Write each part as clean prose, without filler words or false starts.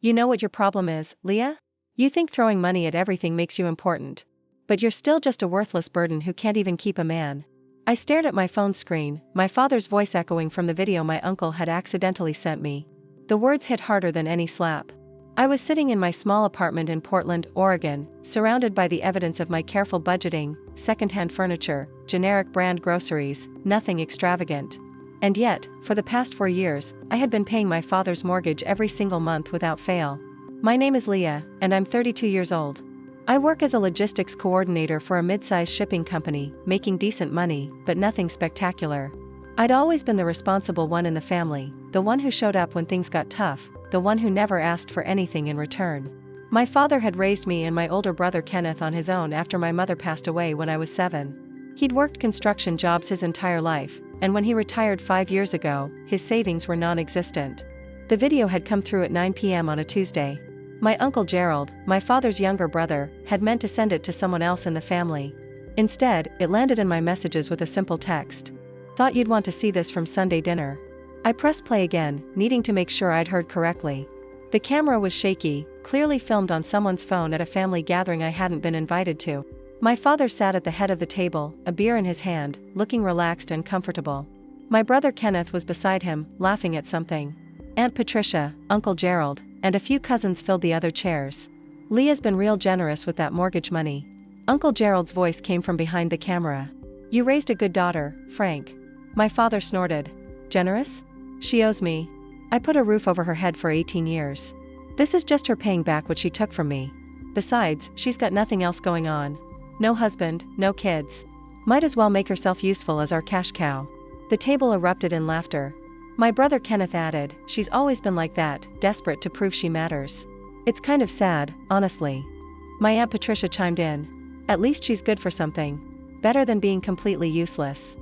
You know what your problem is, Leah? You think throwing money at everything makes you important. But you're still just a worthless burden who can't even keep a man. I stared at my phone screen, my father's voice echoing from the video my uncle had accidentally sent me. The words hit harder than any slap. I was sitting in my small apartment in Portland, Oregon, surrounded by the evidence of my careful budgeting, secondhand furniture, generic brand groceries, nothing extravagant. And yet, for the past 4 years, I had been paying my father's mortgage every single month without fail. My name is Leah, and I'm 32 years old. I work as a logistics coordinator for a mid-sized shipping company, making decent money, but nothing spectacular. I'd always been the responsible one in the family, the one who showed up when things got tough, the one who never asked for anything in return. My father had raised me and my older brother Kenneth on his own after my mother passed away when I was 7. He'd worked construction jobs his entire life, and when he retired 5 years ago, his savings were non-existent. The video had come through at 9 p.m. on a Tuesday. My Uncle Gerald, my father's younger brother, had meant to send it to someone else in the family. Instead, it landed in my messages with a simple text. Thought you'd want to see this from Sunday dinner. I pressed play again, needing to make sure I'd heard correctly. The camera was shaky, clearly filmed on someone's phone at a family gathering I hadn't been invited to. My father sat at the head of the table, a beer in his hand, looking relaxed and comfortable. My brother Kenneth was beside him, laughing at something. Aunt Patricia, Uncle Gerald, and a few cousins filled the other chairs. Leah's been real generous with that mortgage money. Uncle Gerald's voice came from behind the camera. You raised a good daughter, Frank. My father snorted. Generous? She owes me. I put a roof over her head for 18 years. This is just her paying back what she took from me. Besides, she's got nothing else going on. No husband, no kids. Might as well make herself useful as our cash cow. The table erupted in laughter. My brother Kenneth added, she's always been like that, desperate to prove she matters. It's kind of sad, honestly. My Aunt Patricia chimed in. At least she's good for something. Better than being completely useless.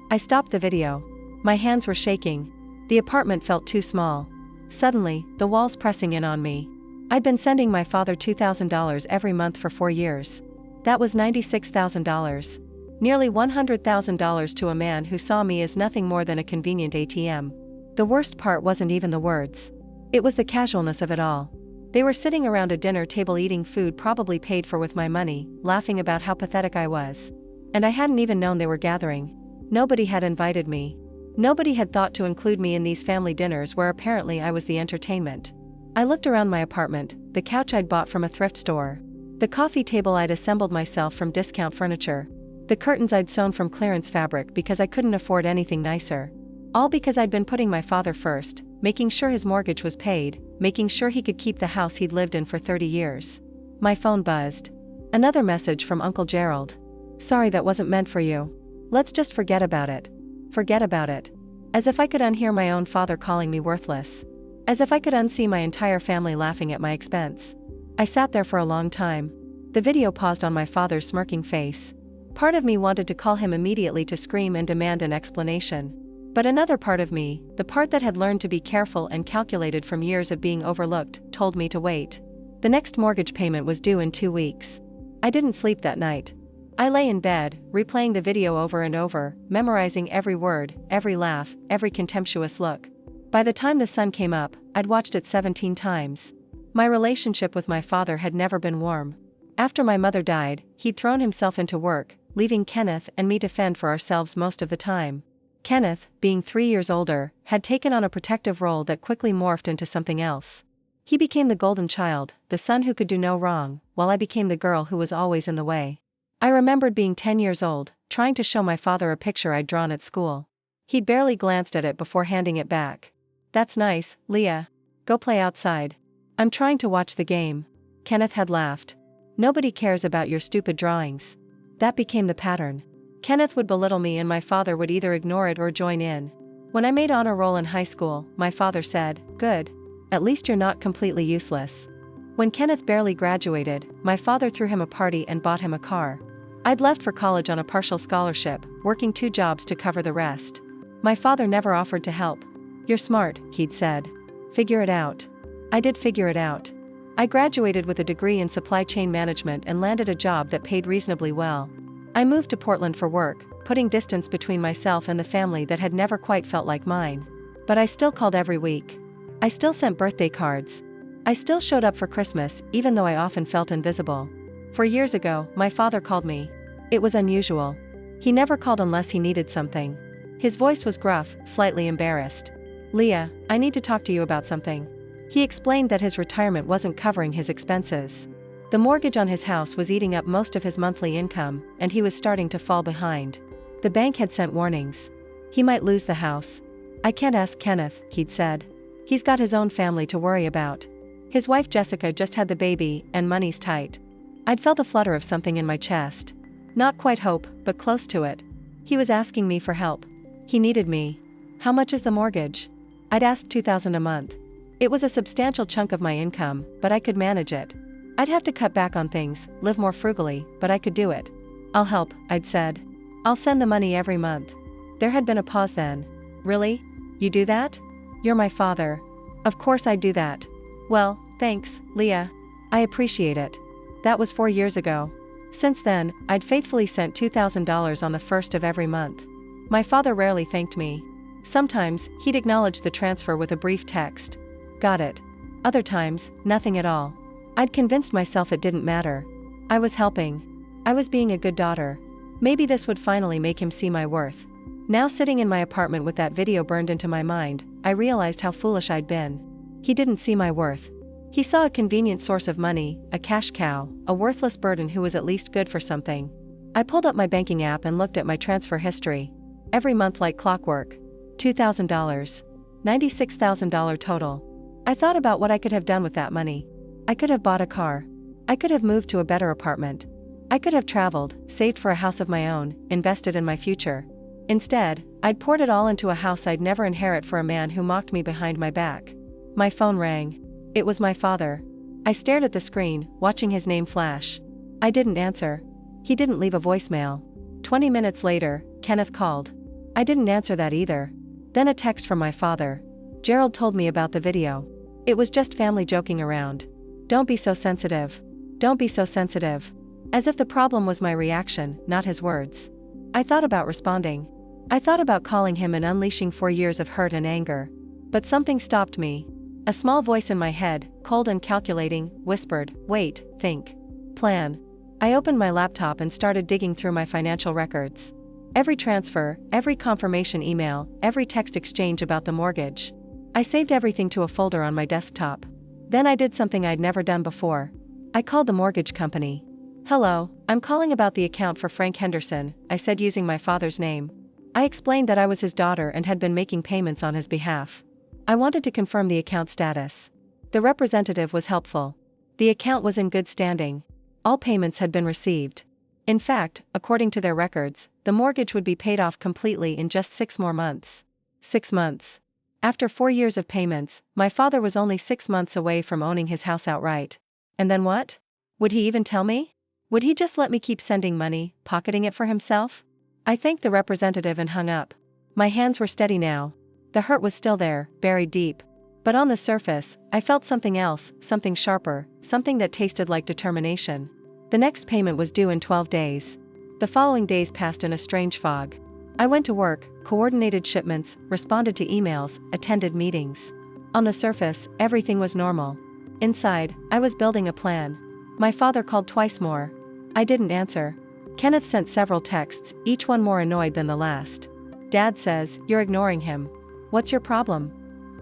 I stopped the video. My hands were shaking. The apartment felt too small. Suddenly, the walls pressing in on me. I'd been sending my father $2,000 every month for 4 years. That was $96,000. Nearly $100,000 to a man who saw me as nothing more than a convenient ATM. The worst part wasn't even the words. It was the casualness of it all. They were sitting around a dinner table eating food probably paid for with my money, laughing about how pathetic I was. And I hadn't even known they were gathering. Nobody had invited me. Nobody had thought to include me in these family dinners where apparently I was the entertainment. I looked around my apartment, the couch I'd bought from a thrift store. The coffee table I'd assembled myself from discount furniture. The curtains I'd sewn from clearance fabric because I couldn't afford anything nicer. All because I'd been putting my father first, making sure his mortgage was paid, making sure he could keep the house he'd lived in for 30 years. My phone buzzed. Another message from Uncle Gerald. Sorry, that wasn't meant for you. Let's just forget about it. Forget about it. As if I could unhear my own father calling me worthless. As if I could unsee my entire family laughing at my expense. I sat there for a long time. The video paused on my father's smirking face. Part of me wanted to call him immediately to scream and demand an explanation. But another part of me, the part that had learned to be careful and calculated from years of being overlooked, told me to wait. The next mortgage payment was due in 2 weeks. I didn't sleep that night. I lay in bed, replaying the video over and over, memorizing every word, every laugh, every contemptuous look. By the time the sun came up, I'd watched it 17 times. My relationship with my father had never been warm. After my mother died, he'd thrown himself into work, leaving Kenneth and me to fend for ourselves most of the time. Kenneth, being 3 years older, had taken on a protective role that quickly morphed into something else. He became the golden child, the son who could do no wrong, while I became the girl who was always in the way. I remembered being 10 years old, trying to show my father a picture I'd drawn at school. He'd barely glanced at it before handing it back. That's nice, Leah. Go play outside. I'm trying to watch the game. Kenneth had laughed. Nobody cares about your stupid drawings. That became the pattern. Kenneth would belittle me and my father would either ignore it or join in. When I made honor roll in high school, my father said, "Good. At least you're not completely useless." When Kenneth barely graduated, my father threw him a party and bought him a car. I'd left for college on a partial scholarship, working 2 jobs to cover the rest. My father never offered to help. You're smart, he'd said. Figure it out. I did figure it out. I graduated with a degree in supply chain management and landed a job that paid reasonably well. I moved to Portland for work, putting distance between myself and the family that had never quite felt like mine. But I still called every week. I still sent birthday cards. I still showed up for Christmas, even though I often felt invisible. 4 years ago, my father called me. It was unusual. He never called unless he needed something. His voice was gruff, slightly embarrassed. "Leah, I need to talk to you about something." He explained that his retirement wasn't covering his expenses. The mortgage on his house was eating up most of his monthly income, and he was starting to fall behind. The bank had sent warnings. He might lose the house. "I can't ask Kenneth," he'd said. "He's got his own family to worry about. His wife Jessica just had the baby, and money's tight." I'd felt a flutter of something in my chest. Not quite hope, but close to it. He was asking me for help. He needed me. "How much is the mortgage?" I'd asked $2,000 a month. It was a substantial chunk of my income, but I could manage it. I'd have to cut back on things, live more frugally, but I could do it. "I'll help," I'd said. "I'll send the money every month." There had been a pause then. "Really? You do that? You're my father." "Of course I'd do that." "Well, thanks, Leah. I appreciate it." That was 4 years ago. Since then, I'd faithfully sent $2,000 on the first of every month. My father rarely thanked me. Sometimes, he'd acknowledge the transfer with a brief text. "Got it." Other times, nothing at all. I'd convinced myself it didn't matter. I was helping. I was being a good daughter. Maybe this would finally make him see my worth. Now sitting in my apartment with that video burned into my mind, I realized how foolish I'd been. He didn't see my worth. He saw a convenient source of money, a cash cow, a worthless burden who was at least good for something. I pulled up my banking app and looked at my transfer history. Every month like clockwork. $2,000. $96,000 total. I thought about what I could have done with that money. I could have bought a car. I could have moved to a better apartment. I could have traveled, saved for a house of my own, invested in my future. Instead, I'd poured it all into a house I'd never inherit for a man who mocked me behind my back. My phone rang. It was my father. I stared at the screen, watching his name flash. I didn't answer. He didn't leave a voicemail. 20 minutes later, Kenneth called. I didn't answer that either. Then a text from my father. "Gerald told me about the video. It was just family joking around. Don't be so sensitive. Don't be so sensitive." As if the problem was my reaction, not his words. I thought about responding. I thought about calling him and unleashing 4 years of hurt and anger. But something stopped me. A small voice in my head, cold and calculating, whispered, "Wait, think. Plan." I opened my laptop and started digging through my financial records. Every transfer, every confirmation email, every text exchange about the mortgage. I saved everything to a folder on my desktop. Then I did something I'd never done before. I called the mortgage company. "Hello, I'm calling about the account for Frank Henderson," I said using my father's name. I explained that I was his daughter and had been making payments on his behalf. I wanted to confirm the account status. The representative was helpful. The account was in good standing. All payments had been received. In fact, according to their records, the mortgage would be paid off completely in just 6 more months. 6 months. After 4 years of payments, my father was only 6 months away from owning his house outright. And then what? Would he even tell me? Would he just let me keep sending money, pocketing it for himself? I thanked the representative and hung up. My hands were steady now. The hurt was still there, buried deep. But on the surface, I felt something else, something sharper, something that tasted like determination. The next payment was due in 12 days. The following days passed in a strange fog. I went to work, coordinated shipments, responded to emails, attended meetings. On the surface, everything was normal. Inside, I was building a plan. My father called twice more. I didn't answer. Kenneth sent several texts, each one more annoyed than the last. "Dad says, you're ignoring him. What's your problem?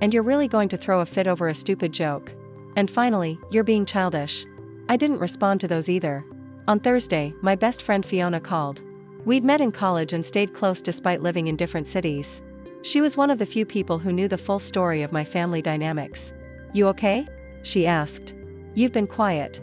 And you're really going to throw a fit over a stupid joke. And finally, you're being childish." I didn't respond to those either. On Thursday, my best friend Fiona called. We'd met in college and stayed close despite living in different cities. She was one of the few people who knew the full story of my family dynamics. "You okay?" she asked. "You've been quiet."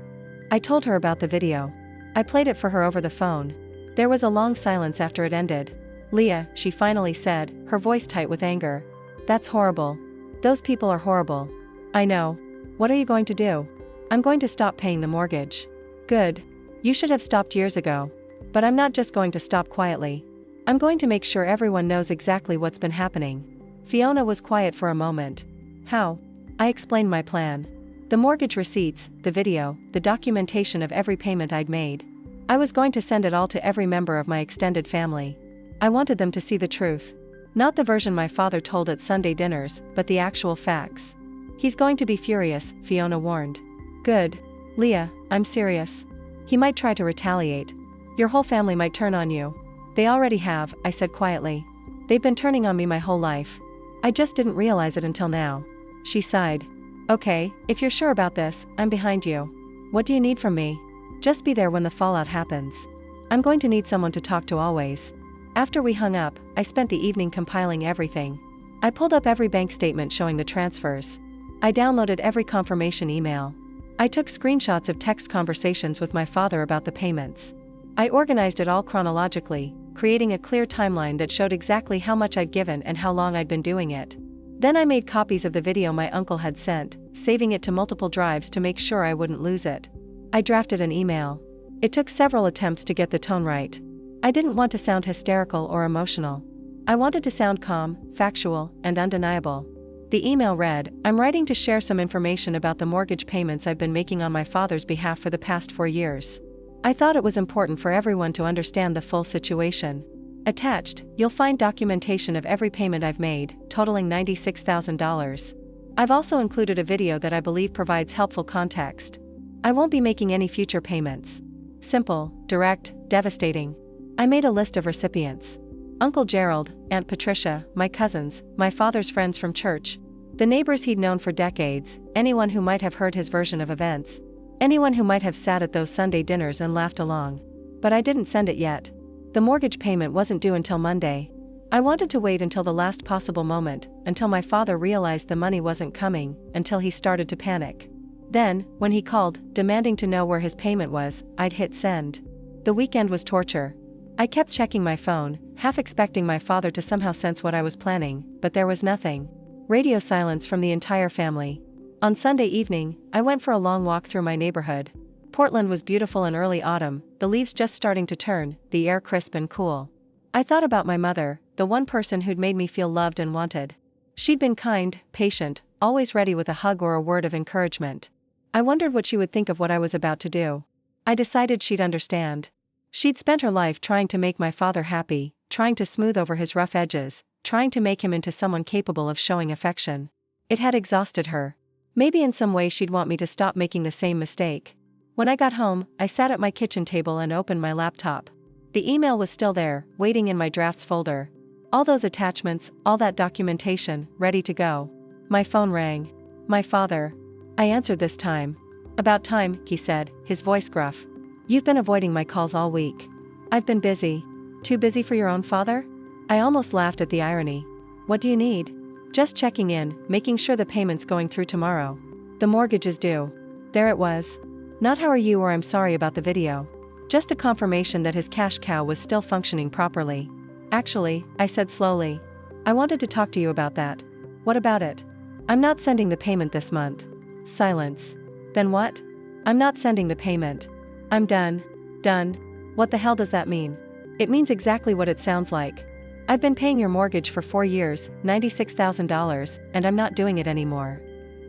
I told her about the video. I played it for her over the phone. There was a long silence after it ended. "Leah," she finally said, her voice tight with anger. "That's horrible. Those people are horrible." "I know. What are you going to do?" "I'm going to stop paying the mortgage." "Good. You should have stopped years ago. But I'm not just going to stop quietly. I'm going to make sure everyone knows exactly what's been happening." Fiona was quiet for a moment. "How?" I explained my plan. The mortgage receipts, the video, the documentation of every payment I'd made. I was going to send it all to every member of my extended family. I wanted them to see the truth. Not the version my father told at Sunday dinners, but the actual facts. He's going to be furious, Fiona warned. Good. Leah, I'm serious. He might try to retaliate. Your whole family might turn on you. They already have, I said quietly. They've been turning on me my whole life. I just didn't realize it until now. She sighed. Okay, if you're sure about this, I'm behind you. What do you need from me? Just be there when the fallout happens. I'm going to need someone to talk to always. After we hung up, I spent the evening compiling everything. I pulled up every bank statement showing the transfers. I downloaded every confirmation email. I took screenshots of text conversations with my father about the payments. I organized it all chronologically, creating a clear timeline that showed exactly how much I'd given and how long I'd been doing it. Then I made copies of the video my uncle had sent, saving it to multiple drives to make sure I wouldn't lose it. I drafted an email. It took several attempts to get the tone right. I didn't want to sound hysterical or emotional. I wanted to sound calm, factual, and undeniable. The email read, I'm writing to share some information about the mortgage payments I've been making on my father's behalf for the past 4 years. I thought it was important for everyone to understand the full situation. Attached, you'll find documentation of every payment I've made, totaling $96,000. I've also included a video that I believe provides helpful context. I won't be making any future payments. Simple, direct, devastating. I made a list of recipients. Uncle Gerald, Aunt Patricia, my cousins, my father's friends from church, the neighbors he'd known for decades, anyone who might have heard his version of events, anyone who might have sat at those Sunday dinners and laughed along. But I didn't send it yet. The mortgage payment wasn't due until Monday. I wanted to wait until the last possible moment, until my father realized the money wasn't coming, until he started to panic. Then, when he called, demanding to know where his payment was, I'd hit send. The weekend was torture. I kept checking my phone, half expecting my father to somehow sense what I was planning, but there was nothing. Radio silence from the entire family. On Sunday evening, I went for a long walk through my neighborhood. Portland was beautiful in early autumn, the leaves just starting to turn, the air crisp and cool. I thought about my mother, the one person who'd made me feel loved and wanted. She'd been kind, patient, always ready with a hug or a word of encouragement. I wondered what she would think of what I was about to do. I decided she'd understand. She'd spent her life trying to make my father happy, trying to smooth over his rough edges, trying to make him into someone capable of showing affection. It had exhausted her. Maybe in some way she'd want me to stop making the same mistake. When I got home, I sat at my kitchen table and opened my laptop. The email was still there, waiting in my drafts folder. All those attachments, all that documentation, ready to go. My phone rang. My father. I answered this time. About time, he said, his voice gruff. You've been avoiding my calls all week. I've been busy. Too busy for your own father? I almost laughed at the irony. What do you need? Just checking in, making sure the payment's going through tomorrow. The mortgage is due. There it was. Not how are you or I'm sorry about the video. Just a confirmation that his cash cow was still functioning properly. Actually, I said slowly. I wanted to talk to you about that. What about it? I'm not sending the payment this month. Silence. Then what? I'm not sending the payment. I'm done. Done. What the hell does that mean? It means exactly what it sounds like. I've been paying your mortgage for 4 years, $96,000, and I'm not doing it anymore.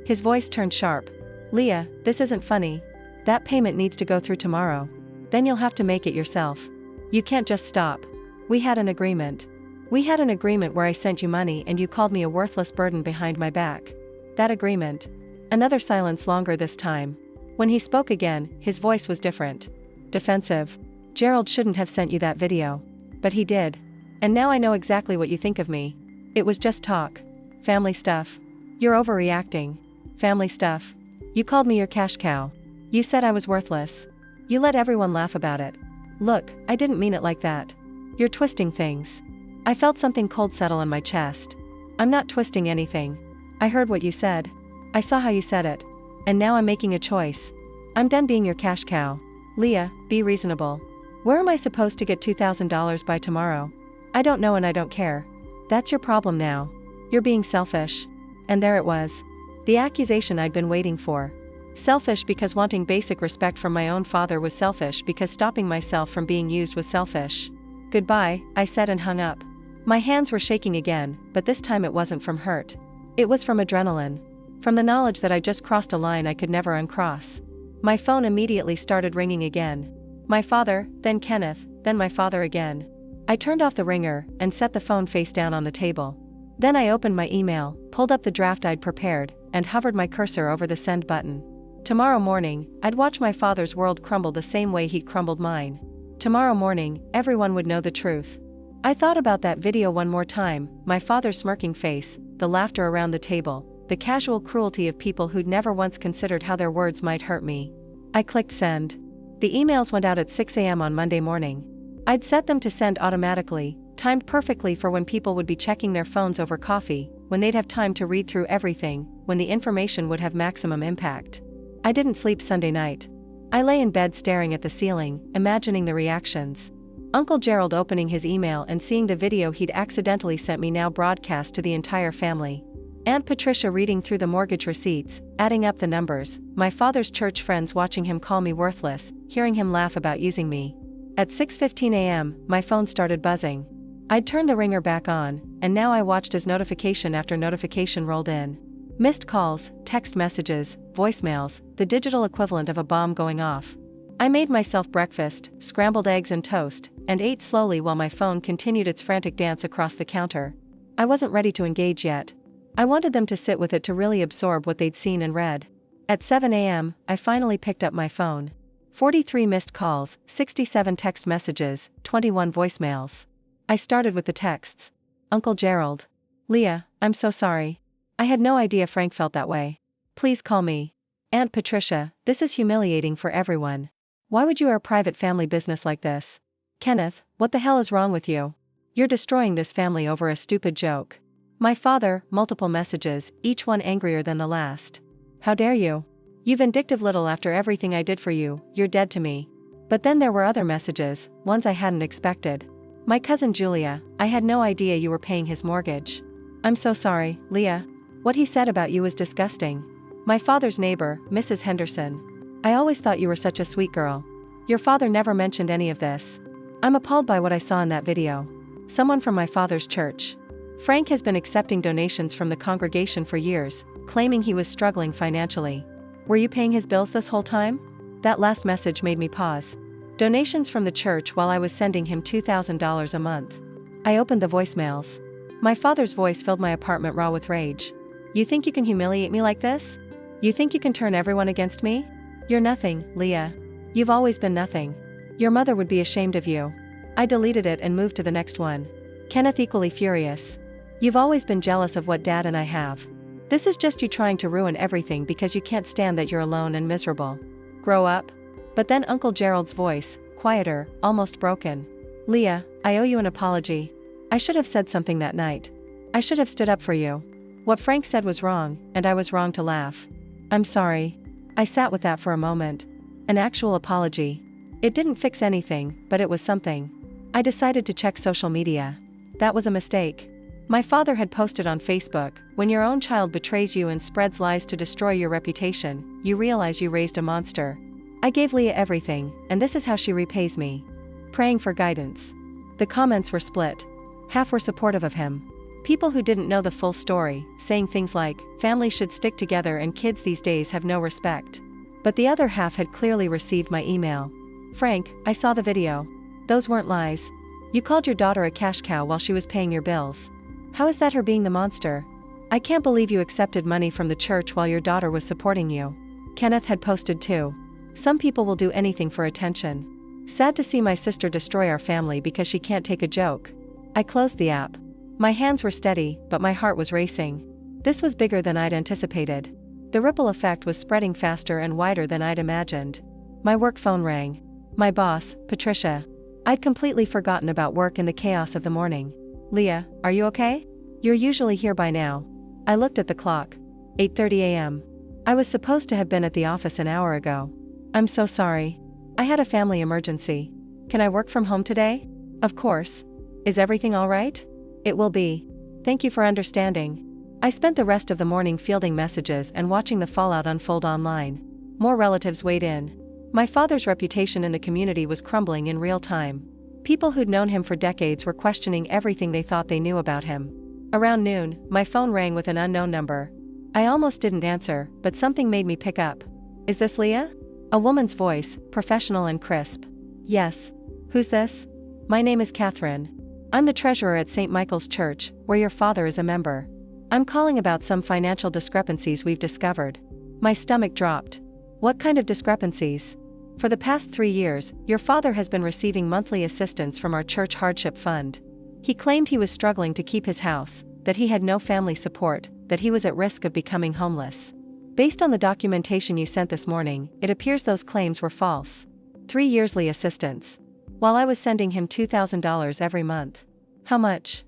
His voice turned sharp. Leah, this isn't funny. That payment needs to go through tomorrow. Then you'll have to make it yourself. You can't just stop. We had an agreement. We had an agreement where I sent you money and you called me a worthless burden behind my back. That agreement. Another silence, longer this time. When he spoke again, his voice was different. Defensive. Gerald shouldn't have sent you that video. But he did. And now I know exactly what you think of me. It was just talk. Family stuff. You're overreacting. Family stuff. You called me your cash cow. You said I was worthless. You let everyone laugh about it. Look, I didn't mean it like that. You're twisting things. I felt something cold settle in my chest. I'm not twisting anything. I heard what you said. I saw how you said it. And now I'm making a choice. I'm done being your cash cow. Leah, be reasonable. Where am I supposed to get $2,000 by tomorrow? I don't know and I don't care. That's your problem now. You're being selfish. And there it was. The accusation I'd been waiting for. Selfish because wanting basic respect from my own father was selfish because stopping myself from being used was selfish. Goodbye, I said and hung up. My hands were shaking again, but this time it wasn't from hurt. It was from adrenaline. From the knowledge that I just crossed a line I could never uncross. My phone immediately started ringing again. My father, then Kenneth, then my father again. I turned off the ringer and set the phone face down on the table. Then I opened my email, pulled up the draft I'd prepared, and hovered my cursor over the send button. Tomorrow morning, I'd watch my father's world crumble the same way he'd crumbled mine. Tomorrow morning, everyone would know the truth. I thought about that video one more time, my father's smirking face, the laughter around the table, the casual cruelty of people who'd never once considered how their words might hurt me. I clicked send. The emails went out at 6 a.m. on Monday morning. I'd set them to send automatically, timed perfectly for when people would be checking their phones over coffee, when they'd have time to read through everything, when the information would have maximum impact. I didn't sleep Sunday night. I lay in bed staring at the ceiling, imagining the reactions. Uncle Gerald opening his email and seeing the video he'd accidentally sent me now broadcast to the entire family. Aunt Patricia reading through the mortgage receipts, adding up the numbers, my father's church friends watching him call me worthless, hearing him laugh about using me. At 6:15 a.m., my phone started buzzing. I'd turned the ringer back on, and now I watched as notification after notification rolled in. Missed calls, text messages, voicemails, the digital equivalent of a bomb going off. I made myself breakfast, scrambled eggs and toast, and ate slowly while my phone continued its frantic dance across the counter. I wasn't ready to engage yet. I wanted them to sit with it to really absorb what they'd seen and read. At 7 a.m., I finally picked up my phone. 43 missed calls, 67 text messages, 21 voicemails. I started with the texts. Uncle Gerald. Leah, I'm so sorry. I had no idea Frank felt that way. Please call me. Aunt Patricia, this is humiliating for everyone. Why would you air private family business like this? Kenneth, what the hell is wrong with you? You're destroying this family over a stupid joke. My father, multiple messages, each one angrier than the last. How dare you? You vindictive little after everything I did for you, you're dead to me. But then there were other messages, ones I hadn't expected. My cousin Julia, I had no idea you were paying his mortgage. I'm so sorry, Leah. What he said about you was disgusting. My father's neighbor, Mrs. Henderson. I always thought you were such a sweet girl. Your father never mentioned any of this. I'm appalled by what I saw in that video. Someone from my father's church. Frank has been accepting donations from the congregation for years, claiming he was struggling financially. Were you paying his bills this whole time? That last message made me pause. Donations from the church while I was sending him $2,000 a month. I opened the voicemails. My father's voice filled my apartment raw with rage. You think you can humiliate me like this? You think you can turn everyone against me? You're nothing, Leah. You've always been nothing. Your mother would be ashamed of you. I deleted it and moved to the next one. Kenneth equally furious. You've always been jealous of what Dad and I have. This is just you trying to ruin everything because you can't stand that you're alone and miserable. Grow up. But then Uncle Gerald's voice, quieter, almost broken. Leah, I owe you an apology. I should have said something that night. I should have stood up for you. What Frank said was wrong, and I was wrong to laugh. I'm sorry. I sat with that for a moment. An actual apology. It didn't fix anything, but it was something. I decided to check social media. That was a mistake. My father had posted on Facebook, when your own child betrays you and spreads lies to destroy your reputation, you realize you raised a monster. I gave Leah everything, and this is how she repays me. Praying for guidance. The comments were split. Half were supportive of him. People who didn't know the full story, saying things like, families should stick together and kids these days have no respect. But the other half had clearly received my email. Frank, I saw the video. Those weren't lies. You called your daughter a cash cow while she was paying your bills. How is that her being the monster? I can't believe you accepted money from the church while your daughter was supporting you. Kenneth had posted too. Some people will do anything for attention. Sad to see my sister destroy our family because she can't take a joke. I closed the app. My hands were steady, but my heart was racing. This was bigger than I'd anticipated. The ripple effect was spreading faster and wider than I'd imagined. My work phone rang. My boss, Patricia. I'd completely forgotten about work in the chaos of the morning. Leah, are you okay? You're usually here by now. I looked at the clock. 8:30 a.m. I was supposed to have been at the office an hour ago. I'm so sorry. I had a family emergency. Can I work from home today? Of course. Is everything all right? It will be. Thank you for understanding. I spent the rest of the morning fielding messages and watching the fallout unfold online. More relatives weighed in. My father's reputation in the community was crumbling in real time. People who'd known him for decades were questioning everything they thought they knew about him. Around noon, my phone rang with an unknown number. I almost didn't answer, but something made me pick up. Is this Leah? A woman's voice, professional and crisp. Yes. Who's this? My name is Catherine. I'm the treasurer at St. Michael's Church, where your father is a member. I'm calling about some financial discrepancies we've discovered. My stomach dropped. What kind of discrepancies? For the past 3 years, your father has been receiving monthly assistance from our church hardship fund. He claimed he was struggling to keep his house, that he had no family support, that he was at risk of becoming homeless. Based on the documentation you sent this morning, it appears those claims were false. 3 yearsly assistance. While I was sending him $2,000 every month. How much?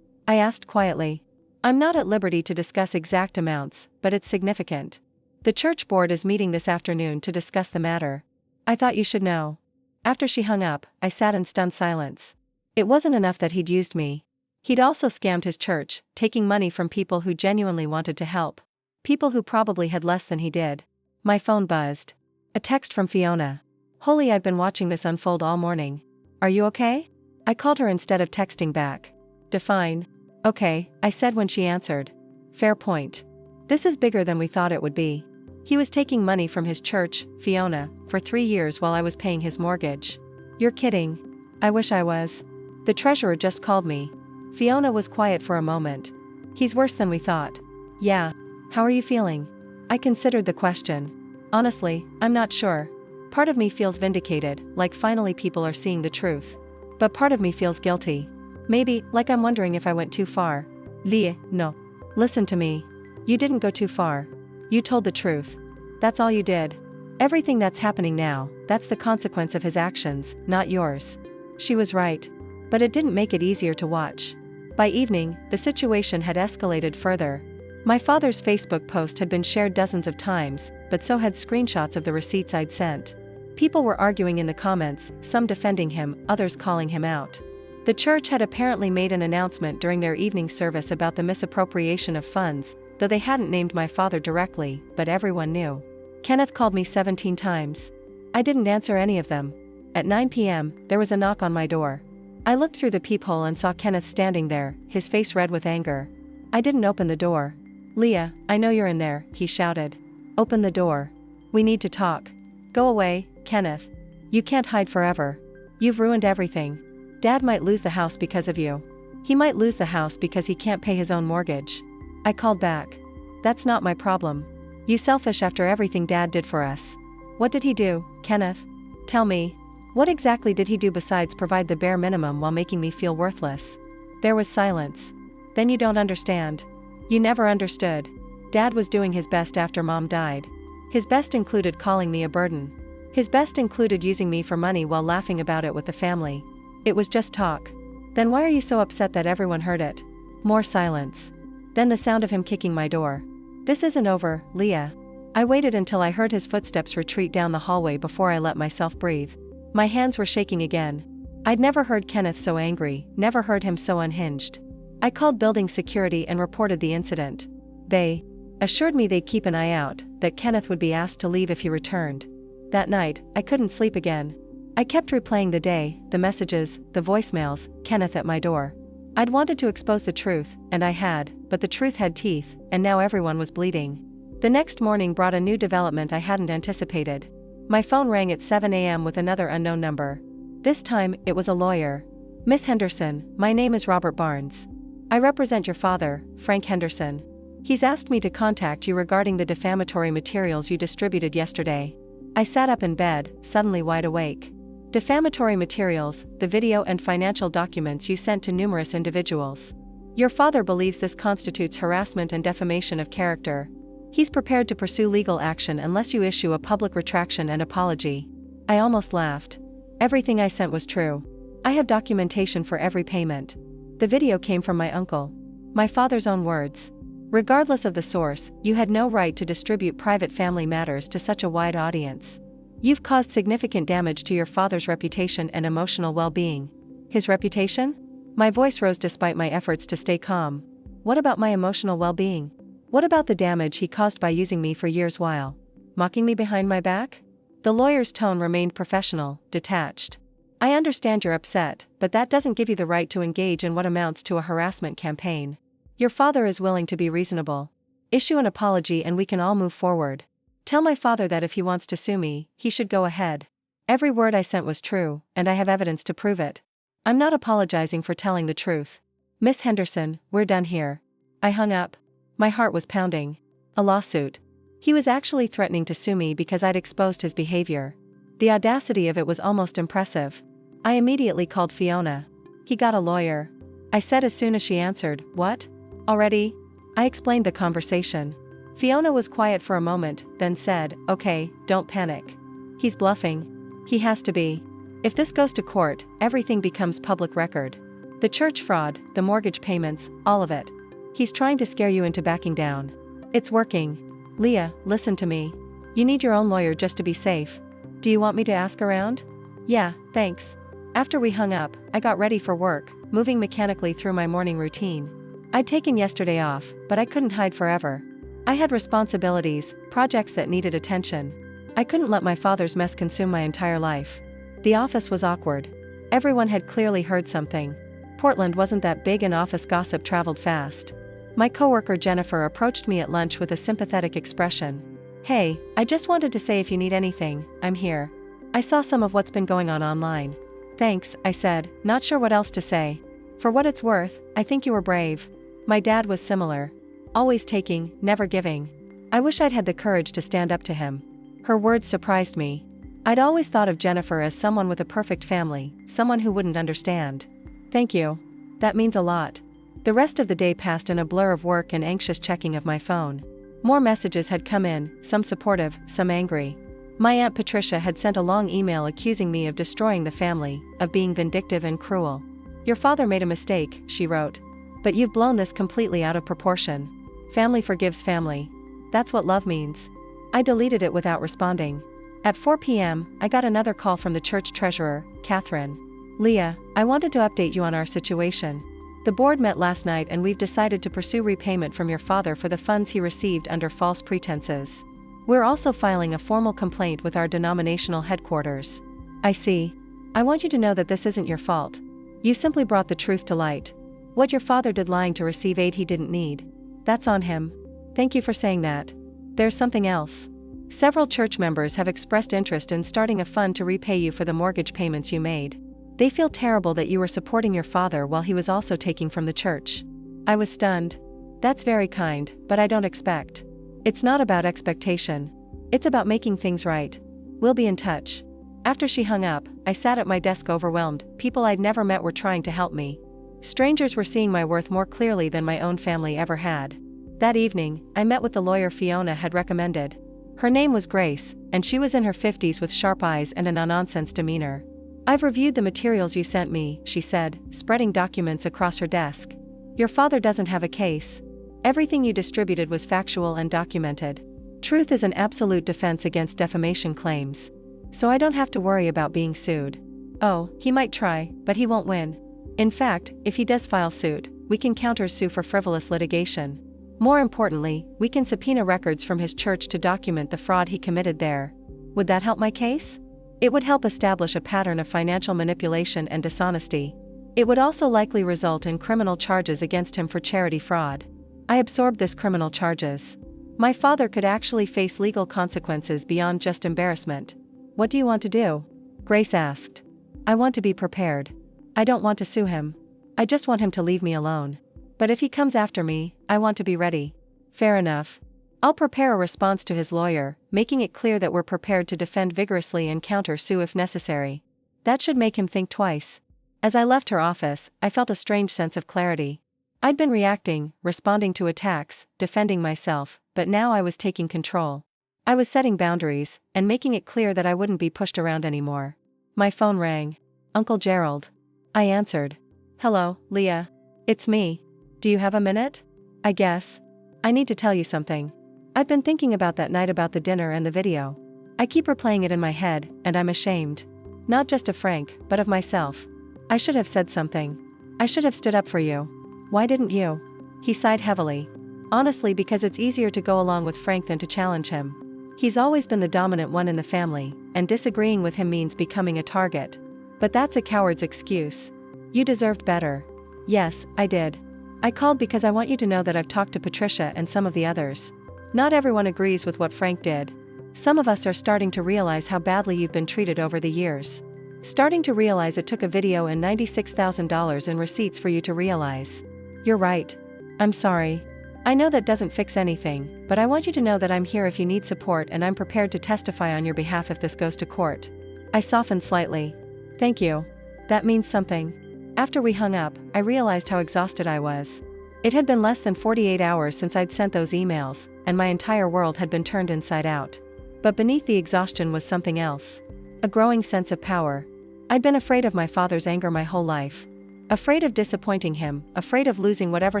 I asked quietly. I'm not at liberty to discuss exact amounts, but it's significant. The church board is meeting this afternoon to discuss the matter. I thought you should know. After she hung up, I sat in stunned silence. It wasn't enough that he'd used me. He'd also scammed his church, taking money from people who genuinely wanted to help. People who probably had less than he did. My phone buzzed. A text from Fiona. Holy, I've been watching this unfold all morning. Are you okay? I called her instead of texting back. Define. Okay, I said when she answered. Fair point. This is bigger than we thought it would be. He was taking money from his church, Fiona, for 3 years while I was paying his mortgage. You're kidding. I wish I was. The treasurer just called me. Fiona was quiet for a moment. He's worse than we thought. Yeah. How are you feeling? I considered the question. Honestly, I'm not sure. Part of me feels vindicated, like finally people are seeing the truth. But part of me feels guilty. Maybe, like I'm wondering if I went too far. Leah, no. Listen to me. You didn't go too far. You told the truth. That's all you did. Everything that's happening now, that's the consequence of his actions, not yours. She was right. But it didn't make it easier to watch. By evening, the situation had escalated further. My father's Facebook post had been shared dozens of times, but so had screenshots of the receipts I'd sent. People were arguing in the comments, some defending him, others calling him out. The church had apparently made an announcement during their evening service about the misappropriation of funds, though they hadn't named my father directly, but everyone knew. Kenneth called me 17 times. I didn't answer any of them. At 9 p.m., there was a knock on my door. I looked through the peephole and saw Kenneth standing there, his face red with anger. I didn't open the door. Leah, I know you're in there, he shouted. Open the door. We need to talk. Go away, Kenneth. You can't hide forever. You've ruined everything. Dad might lose the house because of you. He might lose the house because he can't pay his own mortgage. I called back. That's not my problem. You selfish after everything Dad did for us. What did he do, Kenneth? Tell me. What exactly did he do besides provide the bare minimum while making me feel worthless? There was silence. Then you don't understand. You never understood. Dad was doing his best after Mom died. His best included calling me a burden. His best included using me for money while laughing about it with the family. It was just talk. Then why are you so upset that everyone heard it? More silence. Then the sound of him kicking my door. This isn't over, Leah. I waited until I heard his footsteps retreat down the hallway before I let myself breathe. My hands were shaking again. I'd never heard Kenneth so angry, never heard him so unhinged. I called building security and reported the incident. They assured me they'd keep an eye out, that Kenneth would be asked to leave if he returned. That night, I couldn't sleep again. I kept replaying the day, the messages, the voicemails, Kenneth at my door. I'd wanted to expose the truth, and I had, but the truth had teeth, and now everyone was bleeding. The next morning brought a new development I hadn't anticipated. My phone rang at 7 a.m. with another unknown number. This time, it was a lawyer. Miss Henderson, my name is Robert Barnes. I represent your father, Frank Henderson. He's asked me to contact you regarding the defamatory materials you distributed yesterday. I sat up in bed, suddenly wide awake. Defamatory materials, the video and financial documents you sent to numerous individuals. Your father believes this constitutes harassment and defamation of character. He's prepared to pursue legal action unless you issue a public retraction and apology. I almost laughed. Everything I sent was true. I have documentation for every payment. The video came from my uncle. My father's own words. Regardless of the source, you had no right to distribute private family matters to such a wide audience. You've caused significant damage to your father's reputation and emotional well-being. His reputation? My voice rose despite my efforts to stay calm. What about my emotional well-being? What about the damage he caused by using me for years while mocking me behind my back? The lawyer's tone remained professional, detached. I understand you're upset, but that doesn't give you the right to engage in what amounts to a harassment campaign. Your father is willing to be reasonable. Issue an apology and we can all move forward. Tell my father that if he wants to sue me, he should go ahead. Every word I sent was true, and I have evidence to prove it. I'm not apologizing for telling the truth. Miss Henderson, we're done here. I hung up. My heart was pounding. A lawsuit. He was actually threatening to sue me because I'd exposed his behavior. The audacity of it was almost impressive. I immediately called Fiona. He got a lawyer. I said as soon as she answered, "What? Already?" I explained the conversation. Fiona was quiet for a moment, then said, "Okay, don't panic. He's bluffing. He has to be. If this goes to court, everything becomes public record. The church fraud, the mortgage payments, all of it. He's trying to scare you into backing down. It's working. Leah, listen to me. You need your own lawyer just to be safe. Do you want me to ask around?" "Yeah, thanks." After we hung up, I got ready for work, moving mechanically through my morning routine. I'd taken yesterday off, but I couldn't hide forever. I had responsibilities, projects that needed attention. I couldn't let my father's mess consume my entire life. The office was awkward. Everyone had clearly heard something. Portland wasn't that big and office gossip traveled fast. My coworker Jennifer approached me at lunch with a sympathetic expression. "Hey, I just wanted to say if you need anything, I'm here. I saw some of what's been going on online." "Thanks," I said, not sure what else to say. "For what it's worth, I think you were brave." My dad was similar. Always taking, never giving. I wish I'd had the courage to stand up to him. Her words surprised me. I'd always thought of Jennifer as someone with a perfect family, someone who wouldn't understand. "Thank you. That means a lot." The rest of the day passed in a blur of work and anxious checking of my phone. More messages had come in, some supportive, some angry. My Aunt Patricia had sent a long email accusing me of destroying the family, of being vindictive and cruel. "Your father made a mistake," she wrote. "But you've blown this completely out of proportion. Family forgives family. That's what love means." I deleted it without responding. At 4 p.m., I got another call from the church treasurer, Catherine. "Leah, I wanted to update you on our situation. The board met last night and we've decided to pursue repayment from your father for the funds he received under false pretenses. We're also filing a formal complaint with our denominational headquarters." "I see. I want you to know that this isn't your fault. You simply brought the truth to light. What your father did lying to receive aid he didn't need. That's on him. Thank you for saying that. There's something else. Several church members have expressed interest in starting a fund to repay you for the mortgage payments you made. They feel terrible that you were supporting your father while he was also taking from the church." I was stunned. "That's very kind, but I don't expect. It's not about expectation. It's about making things right. We'll be in touch." After she hung up, I sat at my desk overwhelmed. People I'd never met were trying to help me. Strangers were seeing my worth more clearly than my own family ever had. That evening, I met with the lawyer Fiona had recommended. Her name was Grace, and she was in her 50s with sharp eyes and a no-nonsense demeanor. "I've reviewed the materials you sent me," she said, spreading documents across her desk. "Your father doesn't have a case. Everything you distributed was factual and documented. Truth is an absolute defense against defamation claims. So I don't have to worry about being sued." "Oh, he might try, but he won't win. In fact, if he does file suit, we can counter-sue for frivolous litigation. More importantly, we can subpoena records from his church to document the fraud he committed there." "Would that help my case?" "It would help establish a pattern of financial manipulation and dishonesty. It would also likely result in criminal charges against him for charity fraud." I absorbed this criminal charges. My father could actually face legal consequences beyond just embarrassment. "What do you want to do?" Grace asked. "I want to be prepared. I don't want to sue him. I just want him to leave me alone. But if he comes after me, I want to be ready." "Fair enough. I'll prepare a response to his lawyer, making it clear that we're prepared to defend vigorously and counter-sue if necessary. That should make him think twice." As I left her office, I felt a strange sense of clarity. I'd been reacting, responding to attacks, defending myself, but now I was taking control. I was setting boundaries, and making it clear that I wouldn't be pushed around anymore. My phone rang. "Uncle Gerald." I answered. "Hello, Leah. It's me. Do you have a minute?" "I guess. I need to tell you something. I've been thinking about that night about the dinner and the video. I keep replaying it in my head, and I'm ashamed. Not just of Frank, but of myself. I should have said something. I should have stood up for you. Why didn't you?" He sighed heavily. "Honestly, because it's easier to go along with Frank than to challenge him. He's always been the dominant one in the family, and disagreeing with him means becoming a target. But that's a coward's excuse. You deserved better." "Yes, I did. I called because I want you to know that I've talked to Patricia and some of the others. Not everyone agrees with what Frank did. Some of us are starting to realize how badly you've been treated over the years. Starting to realize it took a video and $96,000 in receipts for you to realize. You're right. I'm sorry. I know that doesn't fix anything, but I want you to know that I'm here if you need support and I'm prepared to testify on your behalf if this goes to court. I softened slightly. Thank you. That means something. After we hung up, I realized how exhausted I was. It had been less than 48 hours since I'd sent those emails, and my entire world had been turned inside out. But beneath the exhaustion was something else. A growing sense of power. I'd been afraid of my father's anger my whole life. Afraid of disappointing him, afraid of losing whatever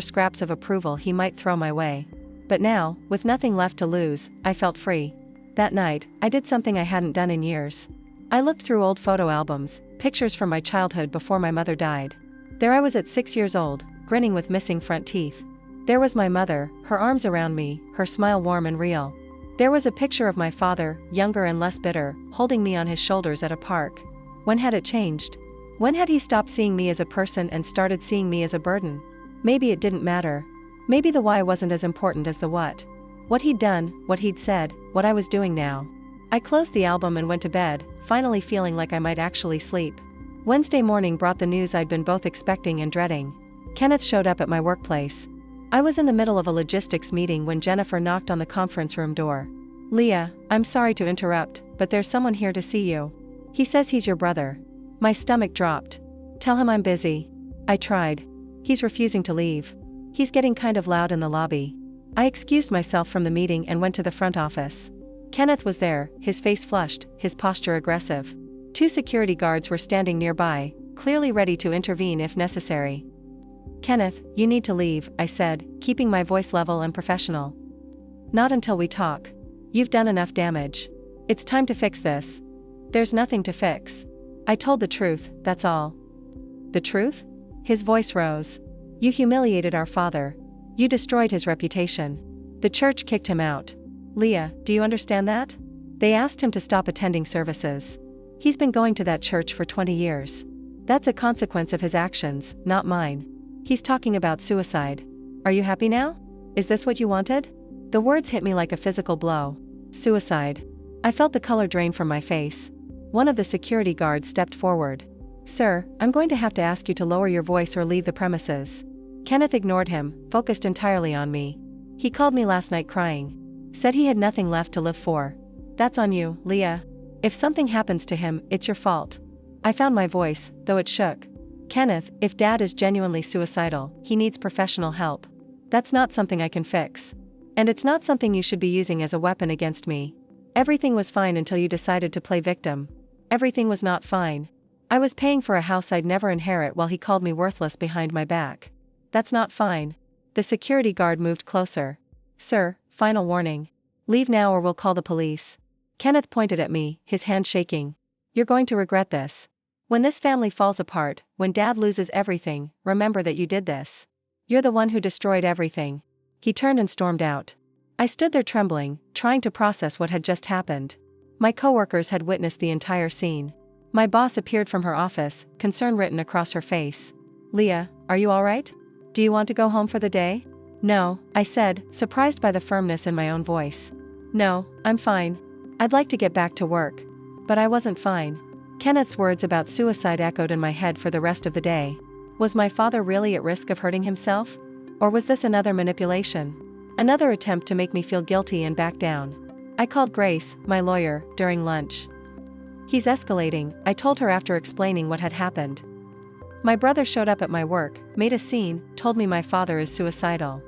scraps of approval he might throw my way. But now, with nothing left to lose, I felt free. That night, I did something I hadn't done in years. I looked through old photo albums, pictures from my childhood before my mother died. There I was at 6 years old, grinning with missing front teeth. There was my mother, her arms around me, her smile warm and real. There was a picture of my father, younger and less bitter, holding me on his shoulders at a park. When had it changed? When had he stopped seeing me as a person and started seeing me as a burden? Maybe it didn't matter. Maybe the why wasn't as important as the what. What he'd done, what he'd said, what I was doing now. I closed the album and went to bed, finally feeling like I might actually sleep. Wednesday morning brought the news I'd been both expecting and dreading. Kenneth showed up at my workplace. I was in the middle of a logistics meeting when Jennifer knocked on the conference room door. Leah, I'm sorry to interrupt, but there's someone here to see you. He says he's your brother. My stomach dropped. Tell him I'm busy. I tried. He's refusing to leave. He's getting kind of loud in the lobby. I excused myself from the meeting and went to the front office. Kenneth was there, his face flushed, his posture aggressive. 2 security guards were standing nearby, clearly ready to intervene if necessary. Kenneth, you need to leave, I said, keeping my voice level and professional. Not until we talk. You've done enough damage. It's time to fix this. There's nothing to fix. I told the truth, that's all. The truth? His voice rose. You humiliated our father. You destroyed his reputation. The church kicked him out. Leah, do you understand that? They asked him to stop attending services. He's been going to that church for 20 years. That's a consequence of his actions, not mine. He's talking about suicide. Are you happy now? Is this what you wanted? The words hit me like a physical blow. Suicide. I felt the color drain from my face. One of the security guards stepped forward. Sir, I'm going to have to ask you to lower your voice or leave the premises. Kenneth ignored him, focused entirely on me. He called me last night crying. Said he had nothing left to live for. That's on you, Leah. If something happens to him, it's your fault. I found my voice, though it shook. Kenneth, if Dad is genuinely suicidal, he needs professional help. That's not something I can fix. And it's not something you should be using as a weapon against me. Everything was fine until you decided to play victim. Everything was not fine. I was paying for a house I'd never inherit while he called me worthless behind my back. That's not fine. The security guard moved closer. Sir, final warning. Leave now or we'll call the police. Kenneth pointed at me, his hand shaking. You're going to regret this. When this family falls apart, when Dad loses everything, remember that you did this. You're the one who destroyed everything. He turned and stormed out. I stood there trembling, trying to process what had just happened. My coworkers had witnessed the entire scene. My boss appeared from her office, concern written across her face. Leah, are you alright? Do you want to go home for the day? No, I said, surprised by the firmness in my own voice. No, I'm fine. I'd like to get back to work. But I wasn't fine. Kenneth's words about suicide echoed in my head for the rest of the day. Was my father really at risk of hurting himself? Or was this another manipulation? Another attempt to make me feel guilty and back down? I called Grace, my lawyer, during lunch. He's escalating, I told her after explaining what had happened. My brother showed up at my work, made a scene, told me my father is suicidal.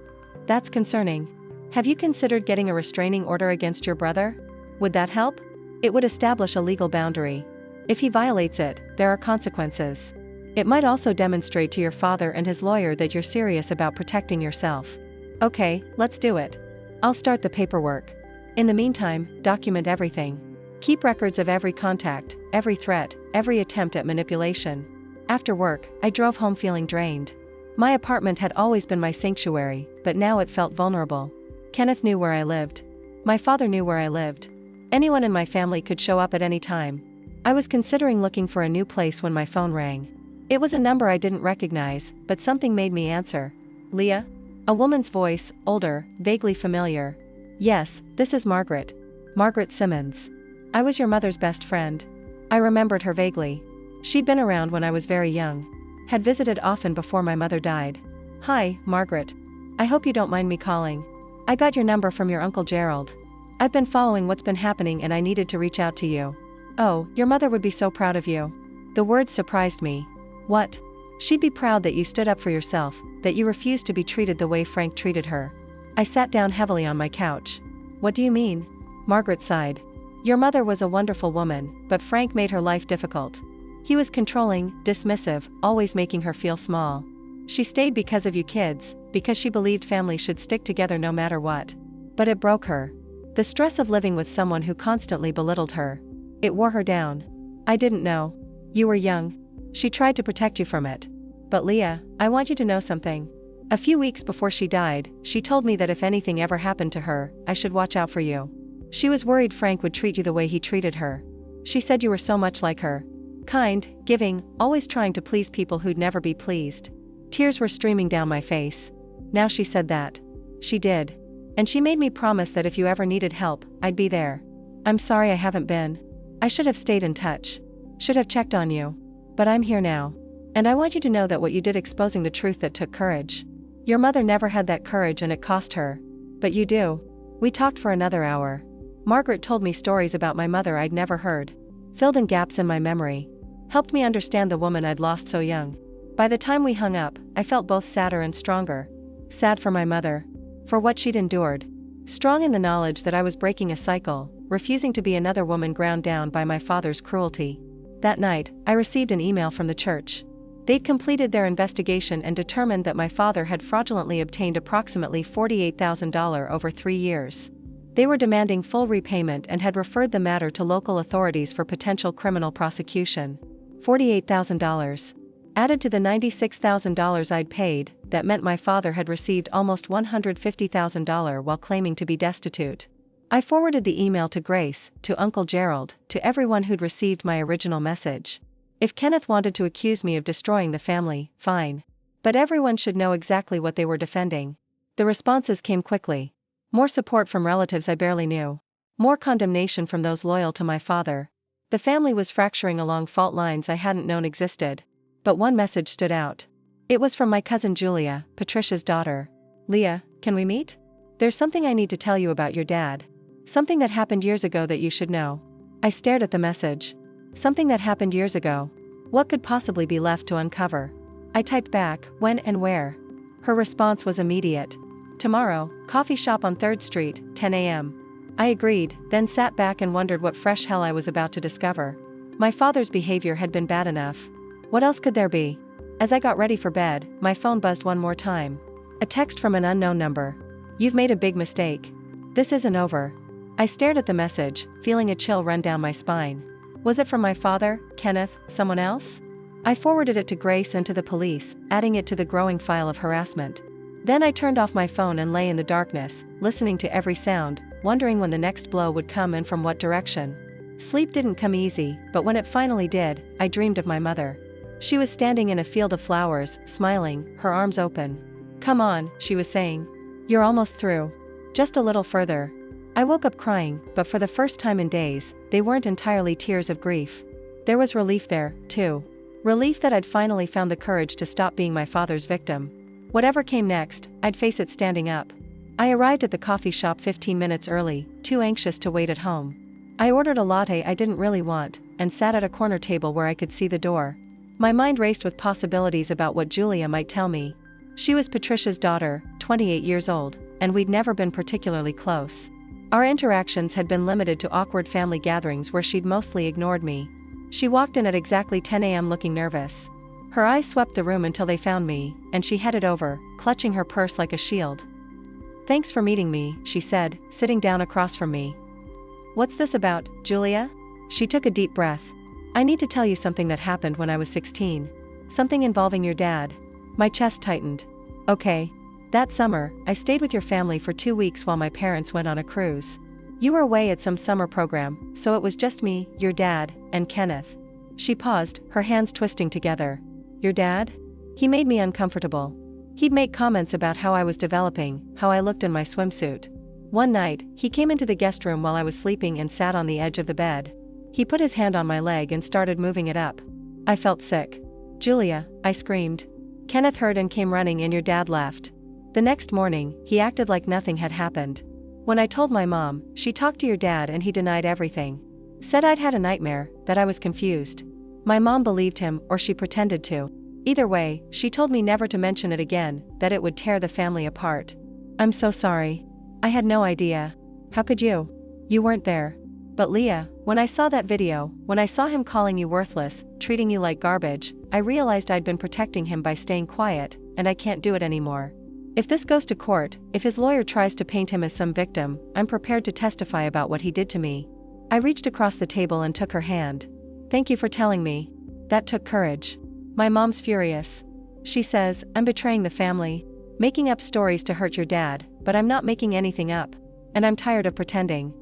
That's concerning. Have you considered getting a restraining order against your brother? Would that help? It would establish a legal boundary. If he violates it, there are consequences. It might also demonstrate to your father and his lawyer that you're serious about protecting yourself. Okay, let's do it. I'll start the paperwork. In the meantime, document everything. Keep records of every contact, every threat, every attempt at manipulation. After work, I drove home feeling drained. My apartment had always been my sanctuary, but now it felt vulnerable. Kenneth knew where I lived. My father knew where I lived. Anyone in my family could show up at any time. I was considering looking for a new place when my phone rang. It was a number I didn't recognize, but something made me answer. Leah? A woman's voice, older, vaguely familiar. Yes, this is Margaret. Margaret Simmons. I was your mother's best friend. I remembered her vaguely. She'd been around when I was very young. Had visited often before my mother died. Hi, Margaret. I hope you don't mind me calling. I got your number from your Uncle Gerald. I've been following what's been happening and I needed to reach out to you. Oh, your mother would be so proud of you. The words surprised me. What? She'd be proud that you stood up for yourself, that you refused to be treated the way Frank treated her. I sat down heavily on my couch. What do you mean? Margaret sighed. Your mother was a wonderful woman, but Frank made her life difficult. He was controlling, dismissive, always making her feel small. She stayed because of you kids, because she believed families should stick together no matter what. But it broke her. The stress of living with someone who constantly belittled her. It wore her down. I didn't know. You were young. She tried to protect you from it. But Leah, I want you to know something. A few weeks before she died, she told me that if anything ever happened to her, I should watch out for you. She was worried Frank would treat you the way he treated her. She said you were so much like her. Kind, giving, always trying to please people who'd never be pleased. Tears were streaming down my face. Now she said that. She did. And she made me promise that if you ever needed help, I'd be there. I'm sorry I haven't been. I should have stayed in touch. Should have checked on you. But I'm here now. And I want you to know that what you did exposing the truth that took courage. Your mother never had that courage and it cost her. But you do. We talked for another hour. Margaret told me stories about my mother I'd never heard. Filled in gaps in my memory. Helped me understand the woman I'd lost so young. By the time we hung up, I felt both sadder and stronger. Sad for my mother. For what she'd endured. Strong in the knowledge that I was breaking a cycle, refusing to be another woman ground down by my father's cruelty. That night, I received an email from the church. They'd completed their investigation and determined that my father had fraudulently obtained approximately $48,000 over 3 years. They were demanding full repayment and had referred the matter to local authorities for potential criminal prosecution. $48,000. Added to the $96,000 I'd paid, that meant my father had received almost $150,000 while claiming to be destitute. I forwarded the email to Grace, to Uncle Gerald, to everyone who'd received my original message. If Kenneth wanted to accuse me of destroying the family, fine. But everyone should know exactly what they were defending. The responses came quickly. More support from relatives I barely knew. More condemnation from those loyal to my father. The family was fracturing along fault lines I hadn't known existed. But one message stood out. It was from my cousin Julia, Patricia's daughter. Leah, can we meet? There's something I need to tell you about your dad. Something that happened years ago that you should know. I stared at the message. Something that happened years ago. What could possibly be left to uncover? I typed back, when and where. Her response was immediate. Tomorrow, coffee shop on 3rd Street, 10 a.m. I agreed, then sat back and wondered what fresh hell I was about to discover. My father's behavior had been bad enough. What else could there be? As I got ready for bed, my phone buzzed one more time. A text from an unknown number. You've made a big mistake. This isn't over. I stared at the message, feeling a chill run down my spine. Was it from my father, Kenneth, someone else? I forwarded it to Grace and to the police, adding it to the growing file of harassment. Then I turned off my phone and lay in the darkness, listening to every sound, wondering when the next blow would come and from what direction. Sleep didn't come easy, but when it finally did, I dreamed of my mother. She was standing in a field of flowers, smiling, her arms open. Come on, she was saying. You're almost through. Just a little further. I woke up crying, but for the first time in days, they weren't entirely tears of grief. There was relief there, too. Relief that I'd finally found the courage to stop being my father's victim. Whatever came next, I'd face it standing up. I arrived at the coffee shop 15 minutes early, too anxious to wait at home. I ordered a latte I didn't really want, and sat at a corner table where I could see the door. My mind raced with possibilities about what Julia might tell me. She was Patricia's daughter, 28 years old, and we'd never been particularly close. Our interactions had been limited to awkward family gatherings where she'd mostly ignored me. She walked in at exactly 10 a.m. looking nervous. Her eyes swept the room until they found me, and she headed over, clutching her purse like a shield. Thanks for meeting me, she said, sitting down across from me. What's this about, Julia? She took a deep breath. I need to tell you something that happened when I was 16. Something involving your dad. My chest tightened. Okay. That summer, I stayed with your family for 2 weeks while my parents went on a cruise. You were away at some summer program, so it was just me, your dad, and Kenneth. She paused, her hands twisting together. Your dad? He made me uncomfortable. He'd make comments about how I was developing, how I looked in my swimsuit. One night, he came into the guest room while I was sleeping and sat on the edge of the bed. He put his hand on my leg and started moving it up. I felt sick. Julia, I screamed. Kenneth heard and came running and your dad left. The next morning, he acted like nothing had happened. When I told my mom, she talked to your dad and he denied everything. Said I'd had a nightmare, that I was confused. My mom believed him, or she pretended to. Either way, she told me never to mention it again, that it would tear the family apart. I'm so sorry. I had no idea. How could you? You weren't there. But Leah, when I saw that video, when I saw him calling you worthless, treating you like garbage, I realized I'd been protecting him by staying quiet, and I can't do it anymore. If this goes to court, if his lawyer tries to paint him as some victim, I'm prepared to testify about what he did to me. I reached across the table and took her hand. Thank you for telling me. That took courage. My mom's furious. She says, I'm betraying the family, making up stories to hurt your dad, but I'm not making anything up. And I'm tired of pretending.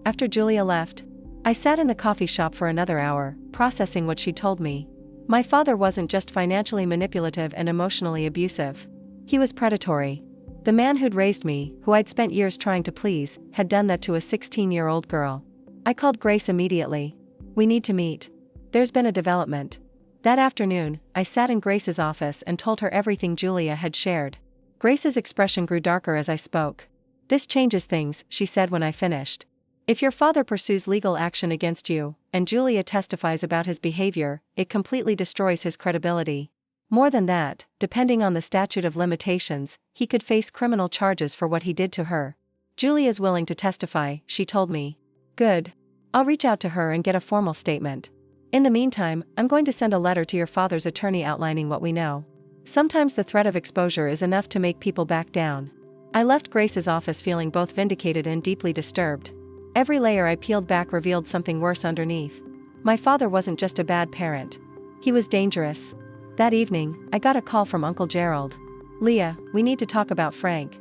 After Julia left, I sat in the coffee shop for another hour, processing what she told me. My father wasn't just financially manipulative and emotionally abusive. He was predatory. The man who'd raised me, who I'd spent years trying to please, had done that to a 16-year-old girl. I called Grace immediately. We need to meet. There's been a development. That afternoon, I sat in Grace's office and told her everything Julia had shared. Grace's expression grew darker as I spoke. This changes things, she said when I finished. If your father pursues legal action against you, and Julia testifies about his behavior, it completely destroys his credibility. More than that, depending on the statute of limitations, he could face criminal charges for what he did to her. Julia's willing to testify, she told me. Good. I'll reach out to her and get a formal statement. In the meantime, I'm going to send a letter to your father's attorney outlining what we know. Sometimes the threat of exposure is enough to make people back down. I left Grace's office feeling both vindicated and deeply disturbed. Every layer I peeled back revealed something worse underneath. My father wasn't just a bad parent. He was dangerous. That evening, I got a call from Uncle Gerald. Leah, we need to talk about Frank.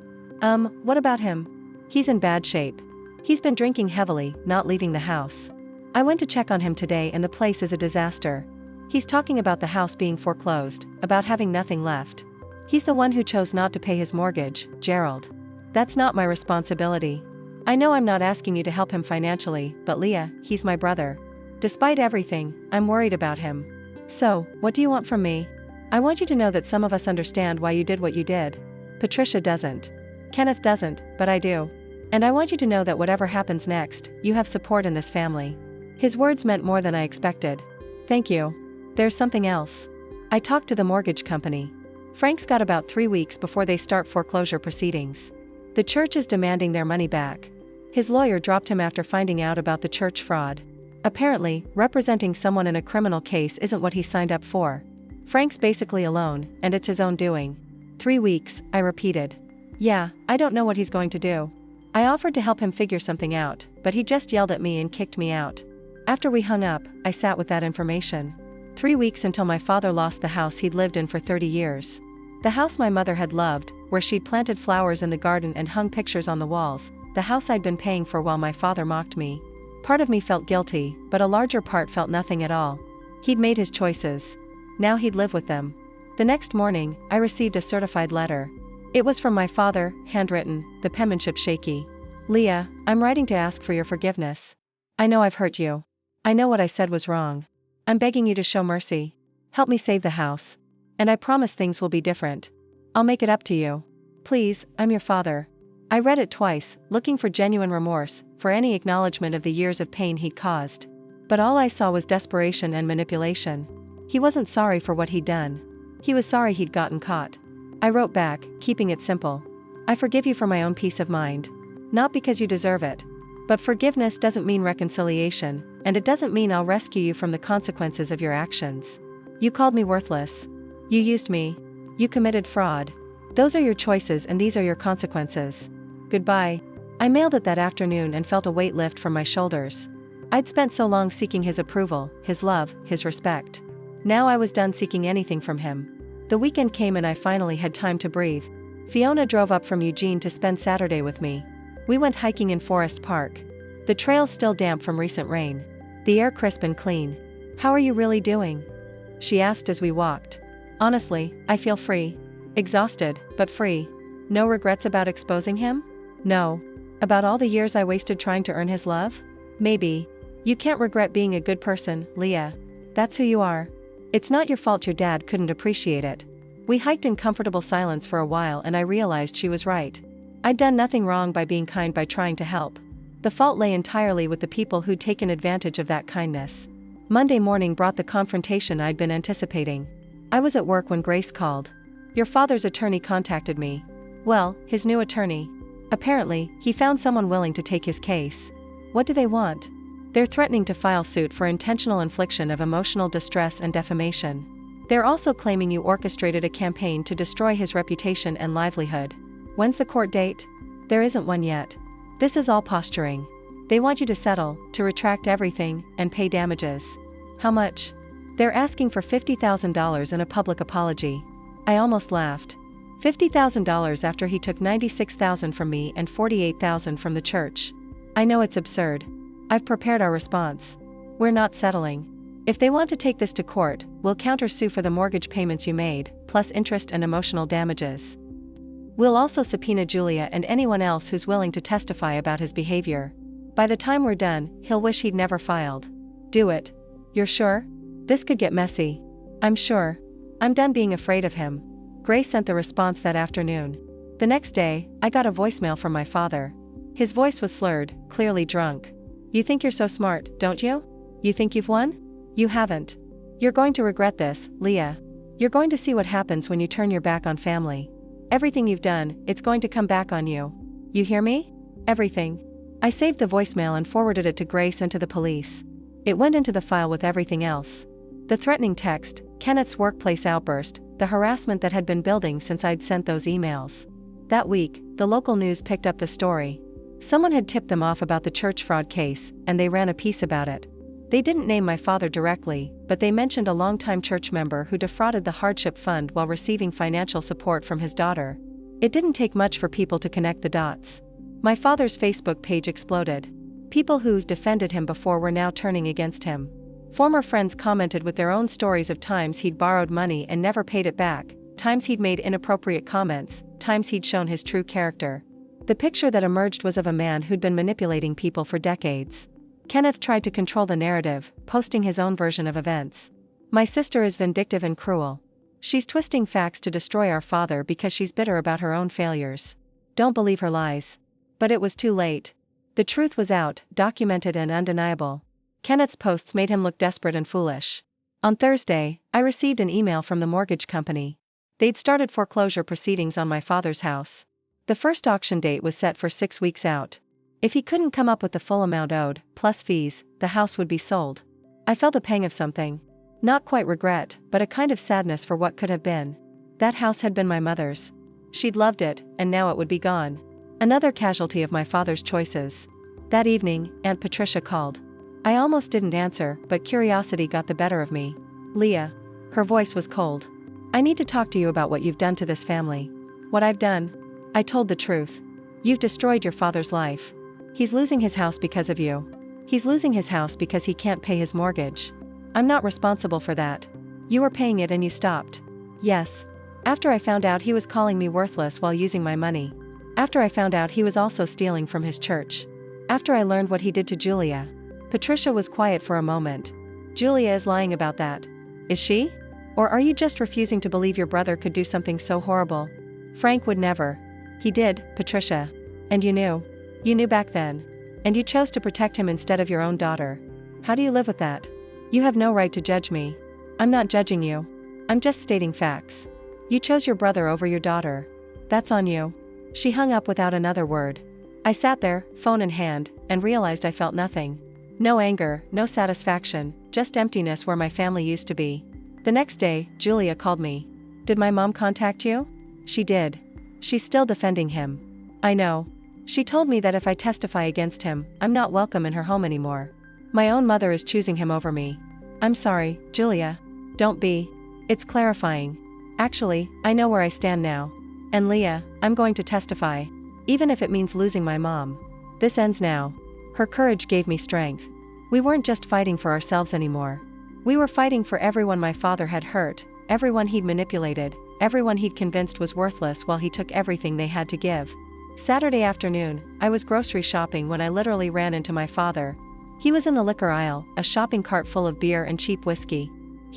What about him? He's in bad shape. He's been drinking heavily, not leaving the house. I went to check on him today and the place is a disaster. He's talking about the house being foreclosed, about having nothing left. He's the one who chose not to pay his mortgage, Gerald. That's not my responsibility. I know I'm not asking you to help him financially, but Leah, he's my brother. Despite everything, I'm worried about him. So, what do you want from me? I want you to know that some of us understand why you did what you did. Patricia doesn't. Kenneth doesn't, but I do. And I want you to know that whatever happens next, you have support in this family. His words meant more than I expected. Thank you. There's something else. I talked to the mortgage company. Frank's got about 3 weeks before they start foreclosure proceedings. The church is demanding their money back. His lawyer dropped him after finding out about the church fraud. Apparently, representing someone in a criminal case isn't what he signed up for. Frank's basically alone, and it's his own doing. 3 weeks, I repeated. Yeah, I don't know what he's going to do. I offered to help him figure something out, but he just yelled at me and kicked me out. After we hung up, I sat with that information. 3 weeks until my father lost the house he'd lived in for 30 years. The house my mother had loved, where she'd planted flowers in the garden and hung pictures on the walls, the house I'd been paying for while my father mocked me. Part of me felt guilty, but a larger part felt nothing at all. He'd made his choices. Now he'd live with them. The next morning, I received a certified letter. It was from my father, handwritten, the penmanship shaky. Leah, I'm writing to ask for your forgiveness. I know I've hurt you. I know what I said was wrong. I'm begging you to show mercy. Help me save the house. And I promise things will be different. I'll make it up to you. Please, I'm your father. I read it twice, looking for genuine remorse, for any acknowledgement of the years of pain he'd caused. But all I saw was desperation and manipulation. He wasn't sorry for what he'd done. He was sorry he'd gotten caught. I wrote back, keeping it simple. I forgive you for my own peace of mind. Not because you deserve it. But forgiveness doesn't mean reconciliation, and it doesn't mean I'll rescue you from the consequences of your actions. You called me worthless. You used me. You committed fraud. Those are your choices and these are your consequences. Goodbye. I mailed it that afternoon and felt a weight lift from my shoulders. I'd spent so long seeking his approval, his love, his respect. Now I was done seeking anything from him. The weekend came and I finally had time to breathe. Fiona drove up from Eugene to spend Saturday with me. We went hiking in Forest Park. The trail's still damp from recent rain. The air crisp and clean. How are you really doing? She asked as we walked. Honestly, I feel free. Exhausted, but free. No regrets about exposing him? No. About all the years I wasted trying to earn his love? Maybe. You can't regret being a good person, Leah. That's who you are. It's not your fault your dad couldn't appreciate it. We hiked in comfortable silence for a while and I realized she was right. I'd done nothing wrong by being kind by trying to help. The fault lay entirely with the people who'd taken advantage of that kindness. Monday morning brought the confrontation I'd been anticipating. I was at work when Grace called. Your father's attorney contacted me. Well, his new attorney. Apparently, he found someone willing to take his case. What do they want? They're threatening to file suit for intentional infliction of emotional distress and defamation. They're also claiming you orchestrated a campaign to destroy his reputation and livelihood. When's the court date? There isn't one yet. This is all posturing. They want you to settle, to retract everything, and pay damages. How much? They're asking for $50,000 and a public apology. I almost laughed. $50,000 after he took $96,000 from me and $48,000 from the church. I know it's absurd. I've prepared our response. We're not settling. If they want to take this to court, we'll countersue for the mortgage payments you made, plus interest and emotional damages. We'll also subpoena Julia and anyone else who's willing to testify about his behavior. By the time we're done, he'll wish he'd never filed. Do it. You're sure? This could get messy. I'm sure. I'm done being afraid of him. Grace sent the response that afternoon. The next day, I got a voicemail from my father. His voice was slurred, clearly drunk. You think you're so smart, don't you? You think you've won? You haven't. You're going to regret this, Leah. You're going to see what happens when you turn your back on family. Everything you've done, it's going to come back on you. You hear me? Everything. I saved the voicemail and forwarded it to Grace and to the police. It went into the file with everything else. The threatening text, Kenneth's workplace outburst, the harassment that had been building since I'd sent those emails. That week, the local news picked up the story. Someone had tipped them off about the church fraud case, and they ran a piece about it. They didn't name my father directly, but they mentioned a longtime church member who defrauded the hardship fund while receiving financial support from his daughter. It didn't take much for people to connect the dots. My father's Facebook page exploded. People who defended him before were now turning against him. Former friends commented with their own stories of times he'd borrowed money and never paid it back, times he'd made inappropriate comments, times he'd shown his true character. The picture that emerged was of a man who'd been manipulating people for decades. Kenneth tried to control the narrative, posting his own version of events. My sister is vindictive and cruel. She's twisting facts to destroy our father because she's bitter about her own failures. Don't believe her lies. But it was too late. The truth was out, documented and undeniable. Kenneth's posts made him look desperate and foolish. On Thursday, I received an email from the mortgage company. They'd started foreclosure proceedings on my father's house. The first auction date was set for 6 weeks out. If he couldn't come up with the full amount owed, plus fees, the house would be sold. I felt a pang of something. Not quite regret, but a kind of sadness for what could have been. That house had been my mother's. She'd loved it, and now it would be gone. Another casualty of my father's choices. That evening, Aunt Patricia called. I almost didn't answer, but curiosity got the better of me. Leah. Her voice was cold. I need to talk to you about what you've done to this family. What I've done? I told the truth. You've destroyed your father's life. He's losing his house because of you. He's losing his house because he can't pay his mortgage. I'm not responsible for that. You were paying it and you stopped. Yes. After I found out he was calling me worthless while using my money. After I found out he was also stealing from his church. After I learned what he did to Julia. Patricia was quiet for a moment. Julia is lying about that. Is she? Or are you just refusing to believe your brother could do something so horrible? Frank would never. He did, Patricia. And you knew. You knew back then. And you chose to protect him instead of your own daughter. How do you live with that? You have no right to judge me. I'm not judging you. I'm just stating facts. You chose your brother over your daughter. That's on you. She hung up without another word. I sat there, phone in hand, and realized I felt nothing. No anger, no satisfaction, just emptiness where my family used to be. The next day, Julia called me. Did my mom contact you? She did. She's still defending him. I know. She told me that if I testify against him, I'm not welcome in her home anymore. My own mother is choosing him over me. I'm sorry, Julia. Don't be. It's clarifying. Actually, I know where I stand now. And Leah, I'm going to testify. Even if it means losing my mom. This ends now. Her courage gave me strength. We weren't just fighting for ourselves anymore. We were fighting for everyone my father had hurt, everyone he'd manipulated, everyone he'd convinced was worthless while he took everything they had to give. Saturday afternoon, I was grocery shopping when I literally ran into my father. He was in the liquor aisle, a shopping cart full of beer and cheap whiskey.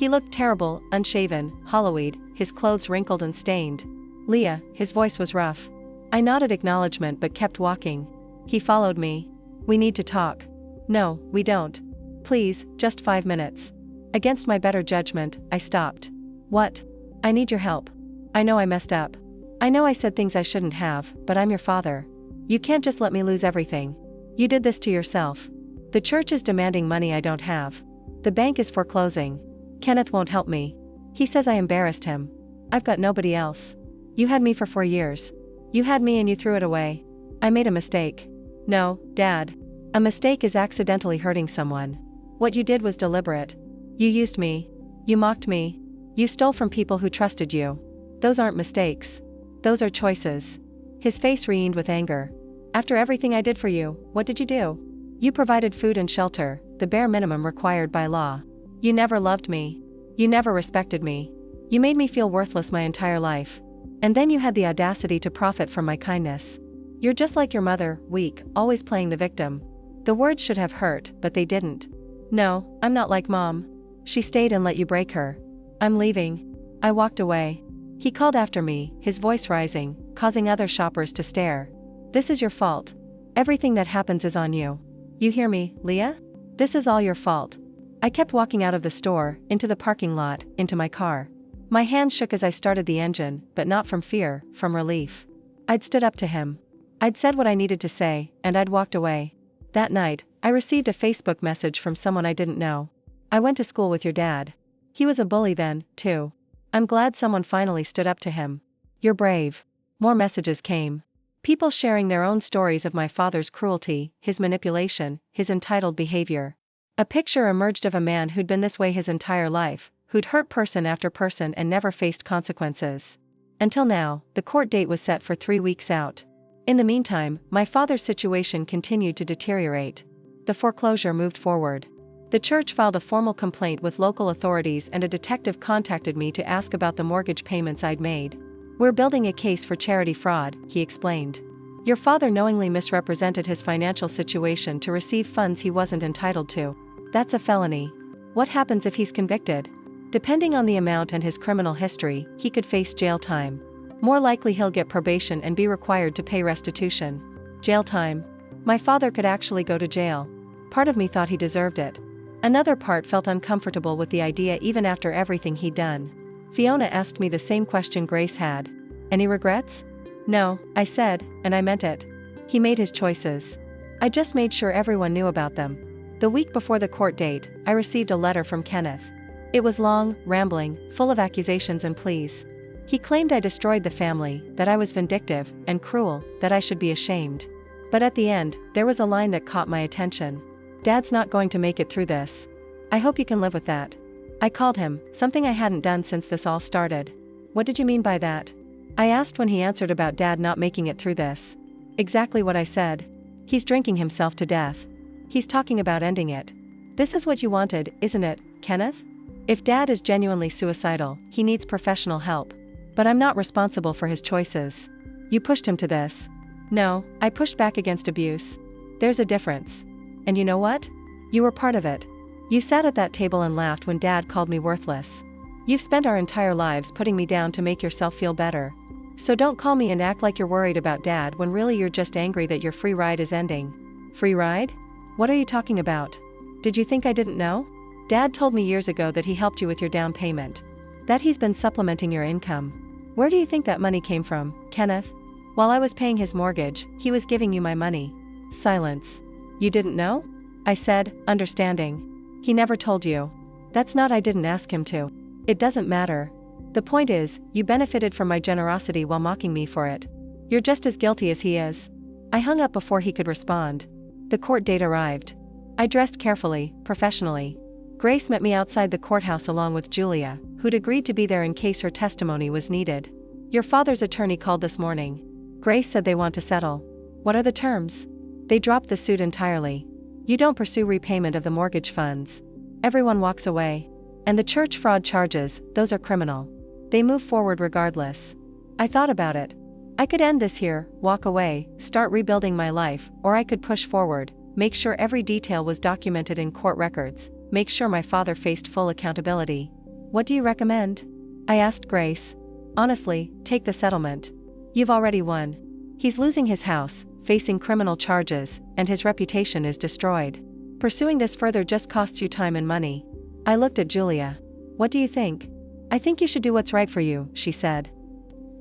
He looked terrible, unshaven, hollow-eyed, his clothes wrinkled and stained. Leah, his voice was rough. I nodded acknowledgement but kept walking. He followed me. We need to talk. No, we don't. Please, just 5 minutes. Against my better judgment, I stopped. What? I need your help. I know I messed up. I know I said things I shouldn't have, but I'm your father. You can't just let me lose everything. You did this to yourself. The church is demanding money I don't have. The bank is foreclosing. Kenneth won't help me. He says I embarrassed him. I've got nobody else. You had me for 4 years. You had me and you threw it away. I made a mistake. No, Dad. A mistake is accidentally hurting someone. What you did was deliberate. You used me. You mocked me. You stole from people who trusted you. Those aren't mistakes. Those are choices. His face reamed with anger. After everything I did for you, what did you do? You provided food and shelter, the bare minimum required by law. You never loved me. You never respected me. You made me feel worthless my entire life. And then you had the audacity to profit from my kindness. You're just like your mother, weak, always playing the victim. The words should have hurt, but they didn't. No, I'm not like Mom. She stayed and let you break her. I'm leaving. I walked away. He called after me, his voice rising, causing other shoppers to stare. This is your fault. Everything that happens is on you. You hear me, Leah? This is all your fault. I kept walking out of the store, into the parking lot, into my car. My hands shook as I started the engine, but not from fear, from relief. I'd stood up to him. I'd said what I needed to say, and I'd walked away. That night, I received a Facebook message from someone I didn't know. I went to school with your dad. He was a bully then, too. I'm glad someone finally stood up to him. You're brave. More messages came. People sharing their own stories of my father's cruelty, his manipulation, his entitled behavior. A picture emerged of a man who'd been this way his entire life, who'd hurt person after person and never faced consequences. Until now, the court date was set for 3 weeks out. In the meantime, my father's situation continued to deteriorate. The foreclosure moved forward. The church filed a formal complaint with local authorities and a detective contacted me to ask about the mortgage payments I'd made. We're building a case for charity fraud, he explained. Your father knowingly misrepresented his financial situation to receive funds he wasn't entitled to. That's a felony. What happens if he's convicted? Depending on the amount and his criminal history, he could face jail time. More likely he'll get probation and be required to pay restitution. Jail time. My father could actually go to jail. Part of me thought he deserved it. Another part felt uncomfortable with the idea even after everything he'd done. Fiona asked me the same question Grace had. Any regrets? No, I said, and I meant it. He made his choices. I just made sure everyone knew about them. The week before the court date, I received a letter from Kenneth. It was long, rambling, full of accusations and pleas. He claimed I destroyed the family, that I was vindictive and cruel, that I should be ashamed. But at the end, there was a line that caught my attention. Dad's not going to make it through this. I hope you can live with that. I called him, something I hadn't done since this all started. What did you mean by that? I asked when he answered about Dad not making it through this. Exactly what I said. He's drinking himself to death. He's talking about ending it. This is what you wanted, isn't it, Kenneth? If Dad is genuinely suicidal, he needs professional help. But I'm not responsible for his choices. You pushed him to this. No, I pushed back against abuse. There's a difference. And you know what? You were part of it. You sat at that table and laughed when Dad called me worthless. You've spent our entire lives putting me down to make yourself feel better. So don't call me and act like you're worried about Dad when really you're just angry that your free ride is ending. Free ride? What are you talking about? Did you think I didn't know? Dad told me years ago that he helped you with your down payment. That he's been supplementing your income. Where do you think that money came from, Kenneth? While I was paying his mortgage, he was giving you my money. Silence. You didn't know? I said, understanding. He never told you. That's not I didn't ask him to. It doesn't matter. The point is, you benefited from my generosity while mocking me for it. You're just as guilty as he is. I hung up before he could respond. The court date arrived. I dressed carefully, professionally. Grace met me outside the courthouse along with Julia, who'd agreed to be there in case her testimony was needed. Your father's attorney called this morning. Grace said they want to settle. What are the terms? They dropped the suit entirely. You don't pursue repayment of the mortgage funds. Everyone walks away. And the church fraud charges, those are criminal. They move forward regardless. I thought about it. I could end this here, walk away, start rebuilding my life, or I could push forward, make sure every detail was documented in court records, make sure my father faced full accountability. What do you recommend? I asked Grace. Honestly, take the settlement. You've already won. He's losing his house, facing criminal charges, and his reputation is destroyed. Pursuing this further just costs you time and money. I looked at Julia. What do you think? I think you should do what's right for you, she said.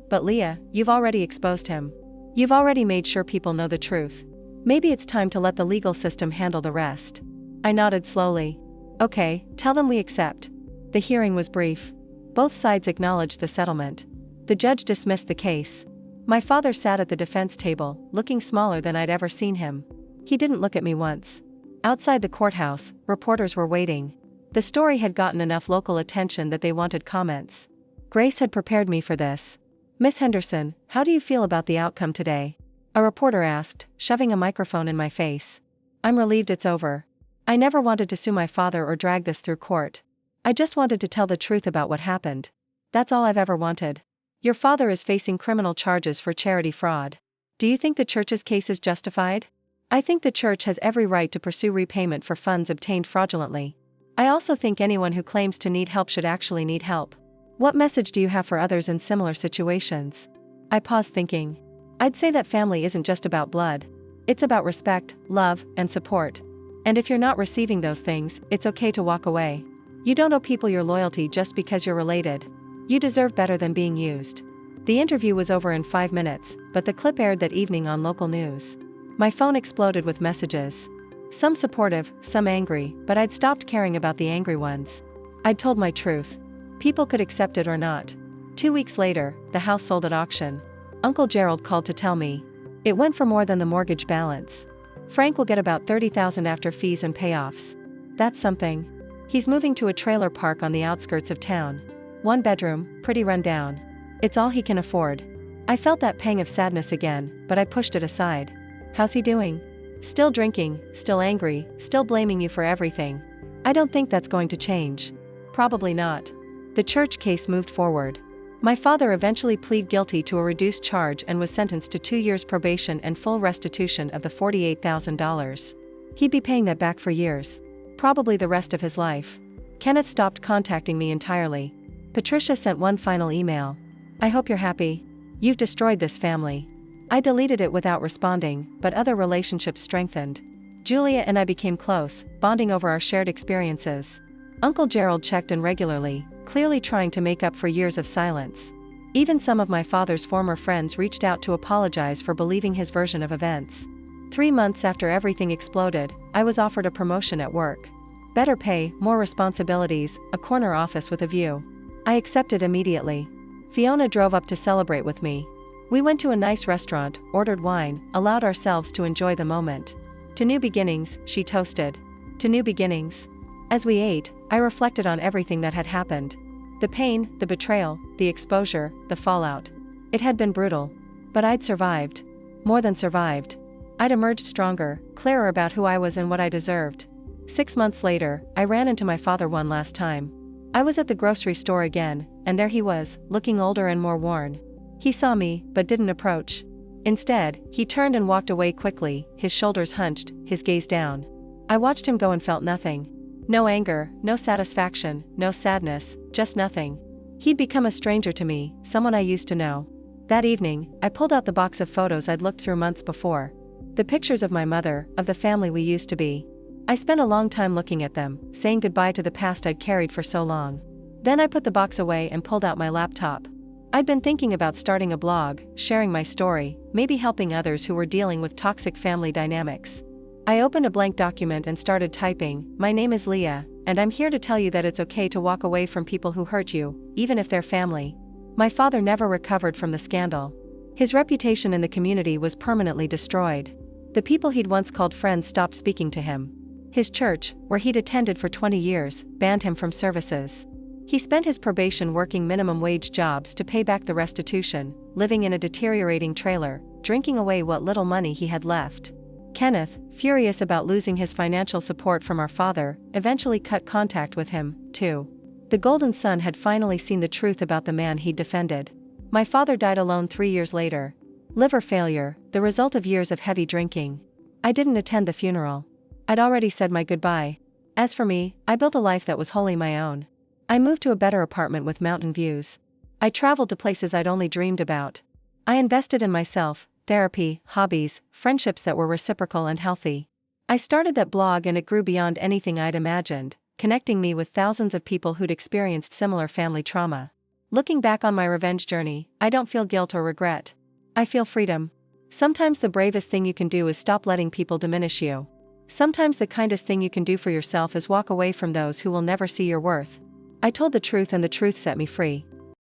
But Leah, you've already exposed him. You've already made sure people know the truth. Maybe it's time to let the legal system handle the rest. I nodded slowly. Okay, tell them we accept. The hearing was brief. Both sides acknowledged the settlement. The judge dismissed the case. My father sat at the defense table, looking smaller than I'd ever seen him. He didn't look at me once. Outside the courthouse, reporters were waiting. The story had gotten enough local attention that they wanted comments. Grace had prepared me for this. Miss Henderson, how do you feel about the outcome today? A reporter asked, shoving a microphone in my face. I'm relieved it's over. I never wanted to sue my father or drag this through court. I just wanted to tell the truth about what happened. That's all I've ever wanted. Your father is facing criminal charges for charity fraud. Do you think the church's case is justified? I think the church has every right to pursue repayment for funds obtained fraudulently. I also think anyone who claims to need help should actually need help. What message do you have for others in similar situations? I paused thinking. I'd say that family isn't just about blood. It's about respect, love, and support. And if you're not receiving those things, it's okay to walk away. You don't owe people your loyalty just because you're related. You deserve better than being used. The interview was over in 5 minutes, but the clip aired that evening on local news. My phone exploded with messages. Some supportive, some angry, but I'd stopped caring about the angry ones. I'd told my truth. People could accept it or not. 2 weeks later, the house sold at auction. Uncle Gerald called to tell me. It went for more than the mortgage balance. Frank will get about $30,000 after fees and payoffs. That's something. He's moving to a trailer park on the outskirts of town. 1 bedroom, pretty run down. It's all he can afford. I felt that pang of sadness again, but I pushed it aside. How's he doing? Still drinking, still angry, still blaming you for everything. I don't think that's going to change. Probably not. The church case moved forward. My father eventually pleaded guilty to a reduced charge and was sentenced to 2 years probation and full restitution of the $48,000. He'd be paying that back for years. Probably the rest of his life. Kenneth stopped contacting me entirely. Patricia sent one final email. I hope you're happy. You've destroyed this family. I deleted it without responding, but other relationships strengthened. Julia and I became close, bonding over our shared experiences. Uncle Gerald checked in regularly, clearly trying to make up for years of silence. Even some of my father's former friends reached out to apologize for believing his version of events. 3 months after everything exploded, I was offered a promotion at work. Better pay, more responsibilities, a corner office with a view. I accepted immediately. Fiona drove up to celebrate with me. We went to a nice restaurant, ordered wine, allowed ourselves to enjoy the moment. To new beginnings, she toasted. To new beginnings. As we ate, I reflected on everything that had happened. The pain, the betrayal, the exposure, the fallout. It had been brutal. But I'd survived. More than survived. I'd emerged stronger, clearer about who I was and what I deserved. 6 months later, I ran into my father one last time. I was at the grocery store again, and there he was, looking older and more worn. He saw me, but didn't approach. Instead, he turned and walked away quickly, his shoulders hunched, his gaze down. I watched him go and felt nothing. No anger, no satisfaction, no sadness, just nothing. He'd become a stranger to me, someone I used to know. That evening, I pulled out the box of photos I'd looked through months before. The pictures of my mother, of the family we used to be. I spent a long time looking at them, saying goodbye to the past I'd carried for so long. Then I put the box away and pulled out my laptop. I'd been thinking about starting a blog, sharing my story, maybe helping others who were dealing with toxic family dynamics. I opened a blank document and started typing, "My name is Leah, and I'm here to tell you that it's okay to walk away from people who hurt you, even if they're family." My father never recovered from the scandal. His reputation in the community was permanently destroyed. The people he'd once called friends stopped speaking to him. His church, where he'd attended for 20 years, banned him from services. He spent his probation working minimum wage jobs to pay back the restitution, living in a deteriorating trailer, drinking away what little money he had left. Kenneth, furious about losing his financial support from our father, eventually cut contact with him, too. The Golden Son had finally seen the truth about the man he'd defended. My father died alone 3 years later. Liver failure, the result of years of heavy drinking. I didn't attend the funeral. I'd already said my goodbye. As for me, I built a life that was wholly my own. I moved to a better apartment with mountain views. I traveled to places I'd only dreamed about. I invested in myself, therapy, hobbies, friendships that were reciprocal and healthy. I started that blog and it grew beyond anything I'd imagined, connecting me with thousands of people who'd experienced similar family trauma. Looking back on my revenge journey, I don't feel guilt or regret. I feel freedom. Sometimes the bravest thing you can do is stop letting people diminish you. Sometimes the kindest thing you can do for yourself is walk away from those who will never see your worth. I told the truth and the truth set me free.